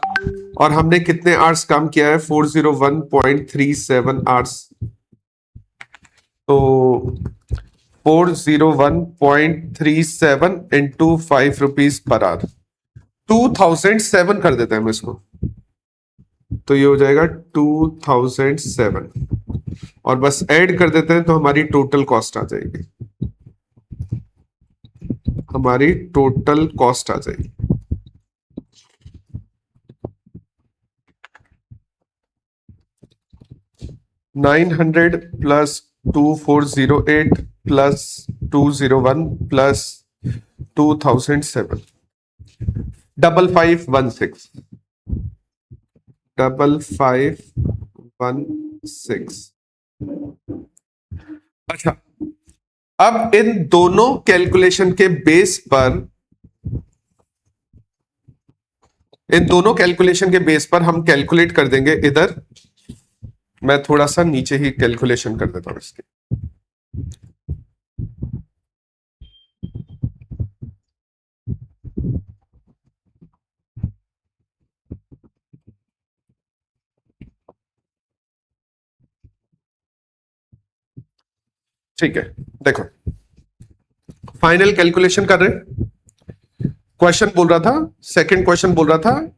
और हमने कितने आवर्स काम किया है 401.37 आवर्स। तो 401.37 इंटू 5 रुपीज पर आवर, 2007 कर देते हैं हम इसको, तो ये हो जाएगा 2007 और बस ऐड कर देते हैं तो हमारी टोटल कॉस्ट आ जाएगी, हमारी टोटल कॉस्ट आ जाएगी। $900 प्लस 2408 प्लस 201 प्लस 2007, 5516। अच्छा, अब इन दोनों कैलकुलेशन के बेस पर, हम कैलकुलेट कर देंगे इधर। मैं थोड़ा सा नीचे ही कैलकुलेशन कर देता हूं इसके। ठीक है, देखो फाइनल कैलकुलेशन कर रहे। क्वेश्चन बोल रहा था, सेकंड क्वेश्चन बोल रहा था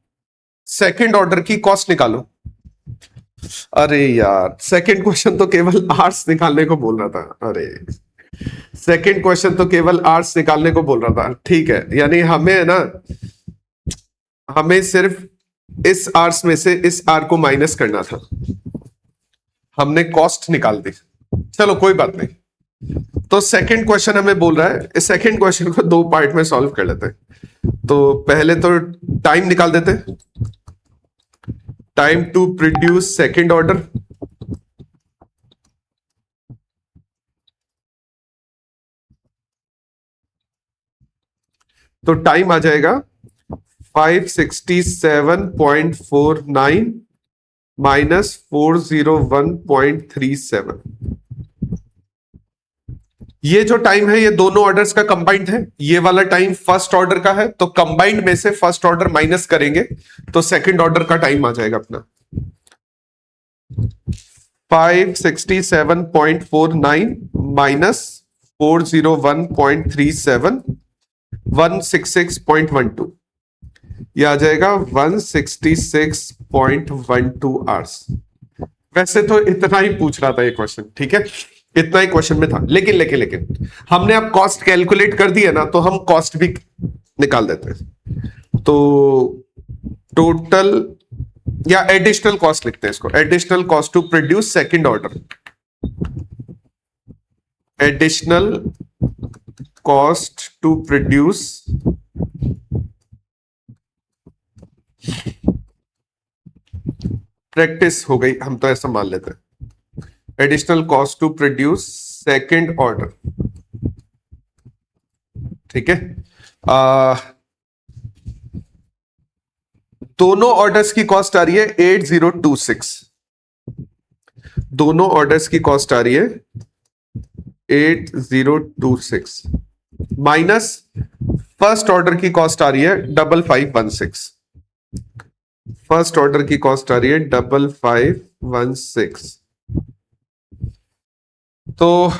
सेकंड ऑर्डर की कॉस्ट निकालो। अरे यार, सेकंड क्वेश्चन तो केवल आर्ट्स निकालने को बोल रहा था। अरे, सेकंड क्वेश्चन तो केवल आर्ट्स निकालने को बोल रहा था। ठीक है, यानी हमें है ना, हमें सिर्फ इस आर्ट्स में से इस आर को माइनस करना था, हमने कॉस्ट निकाल दी। चलो कोई बात नहीं। तो सेकंड क्वेश्चन हमें बोल रहा है, इस सेकंड क्वेश्चन को दो पार्ट में सॉल्व कर लेते हैं। तो पहले तो टाइम निकाल देते हैं, time to produce second order. तो टाइम आ जाएगा 567.49 माइनस 401.37। ये जो टाइम है ये दोनों ऑर्डर्स का कंबाइंड है, ये वाला टाइम फर्स्ट ऑर्डर का है, तो कंबाइंड में से फर्स्ट ऑर्डर माइनस करेंगे तो सेकंड ऑर्डर का टाइम आ जाएगा अपना 567.49 माइनस 401.37, 166.12, ये आ जाएगा 166.12 आवर्स। वैसे तो इतना ही पूछ रहा था ये क्वेश्चन, ठीक है, इतना ही क्वेश्चन में था, लेकिन हमने अब कॉस्ट कैलकुलेट कर दी है ना, तो हम कॉस्ट भी निकाल देते हैं। तो टोटल या एडिशनल कॉस्ट लिखते हैं इसको, additional cost to produce second order, additional cost to produce practice हो गई, हम तो ऐसा मान लेते हैं, additional cost to produce second order. ठीक है, दोनों ऑर्डर्स की कॉस्ट आ रही है 8026, दोनों ऑर्डर्स की कॉस्ट आ रही है 8026 माइनस फर्स्ट ऑर्डर की कॉस्ट आ रही है 5516, फर्स्ट ऑर्डर की कॉस्ट आ रही है 5516। तो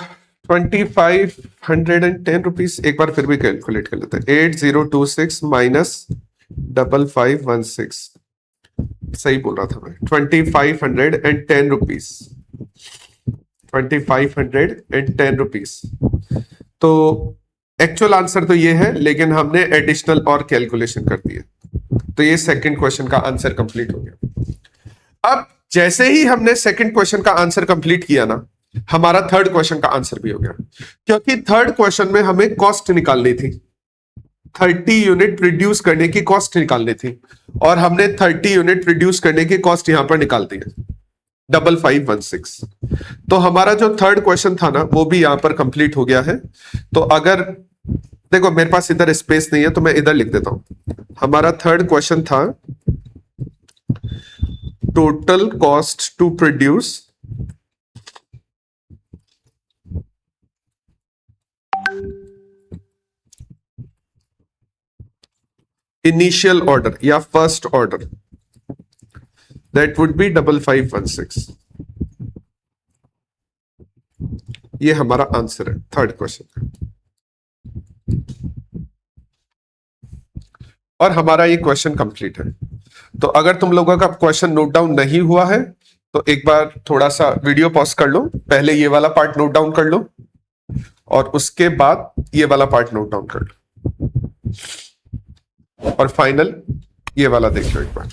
2510 रुपीज, एक बार फिर भी कैलकुलेट कर लेते हैं, 8026 माइनस 5516, सही बोल रहा था मैं, 2510 रुपीज। 2510 रुपीज। तो एक्चुअल आंसर तो ये है, लेकिन हमने एडिशनल और कैलकुलेशन कर दी है। तो ये सेकंड क्वेश्चन का आंसर कंप्लीट हो गया। अब जैसे ही हमने सेकंड क्वेश्चन का आंसर कंप्लीट किया ना, हमारा थर्ड क्वेश्चन का आंसर भी हो गया, क्योंकि थर्ड क्वेश्चन में हमें कॉस्ट निकालनी थी, 30 यूनिट रिड्यूस करने की कॉस्ट निकालनी थी, और हमने 30 यूनिट रिड्यूस करने की कॉस्ट यहां पर निकाल दी है 5516। तो हमारा जो थर्ड क्वेश्चन था ना, वो भी यहां पर कंप्लीट हो गया है। तो अगर देखो मेरे पास इधर स्पेस नहीं है तो मैं इधर लिख देता हूं। हमारा थर्ड क्वेश्चन था total cost to produce initial order या first order, that would be 5516। ये हमारा आंसर है थर्ड क्वेश्चन का। और हमारा ये क्वेश्चन कंप्लीट है। तो अगर तुम लोगों का क्वेश्चन नोट डाउन नहीं हुआ है तो एक बार थोड़ा सा वीडियो पॉज कर लो, पहले ये वाला पार्ट नोट डाउन कर लो और उसके बाद ये वाला पार्ट नोट डाउन कर लो, और फाइनल ये वाला देख लो एक बार।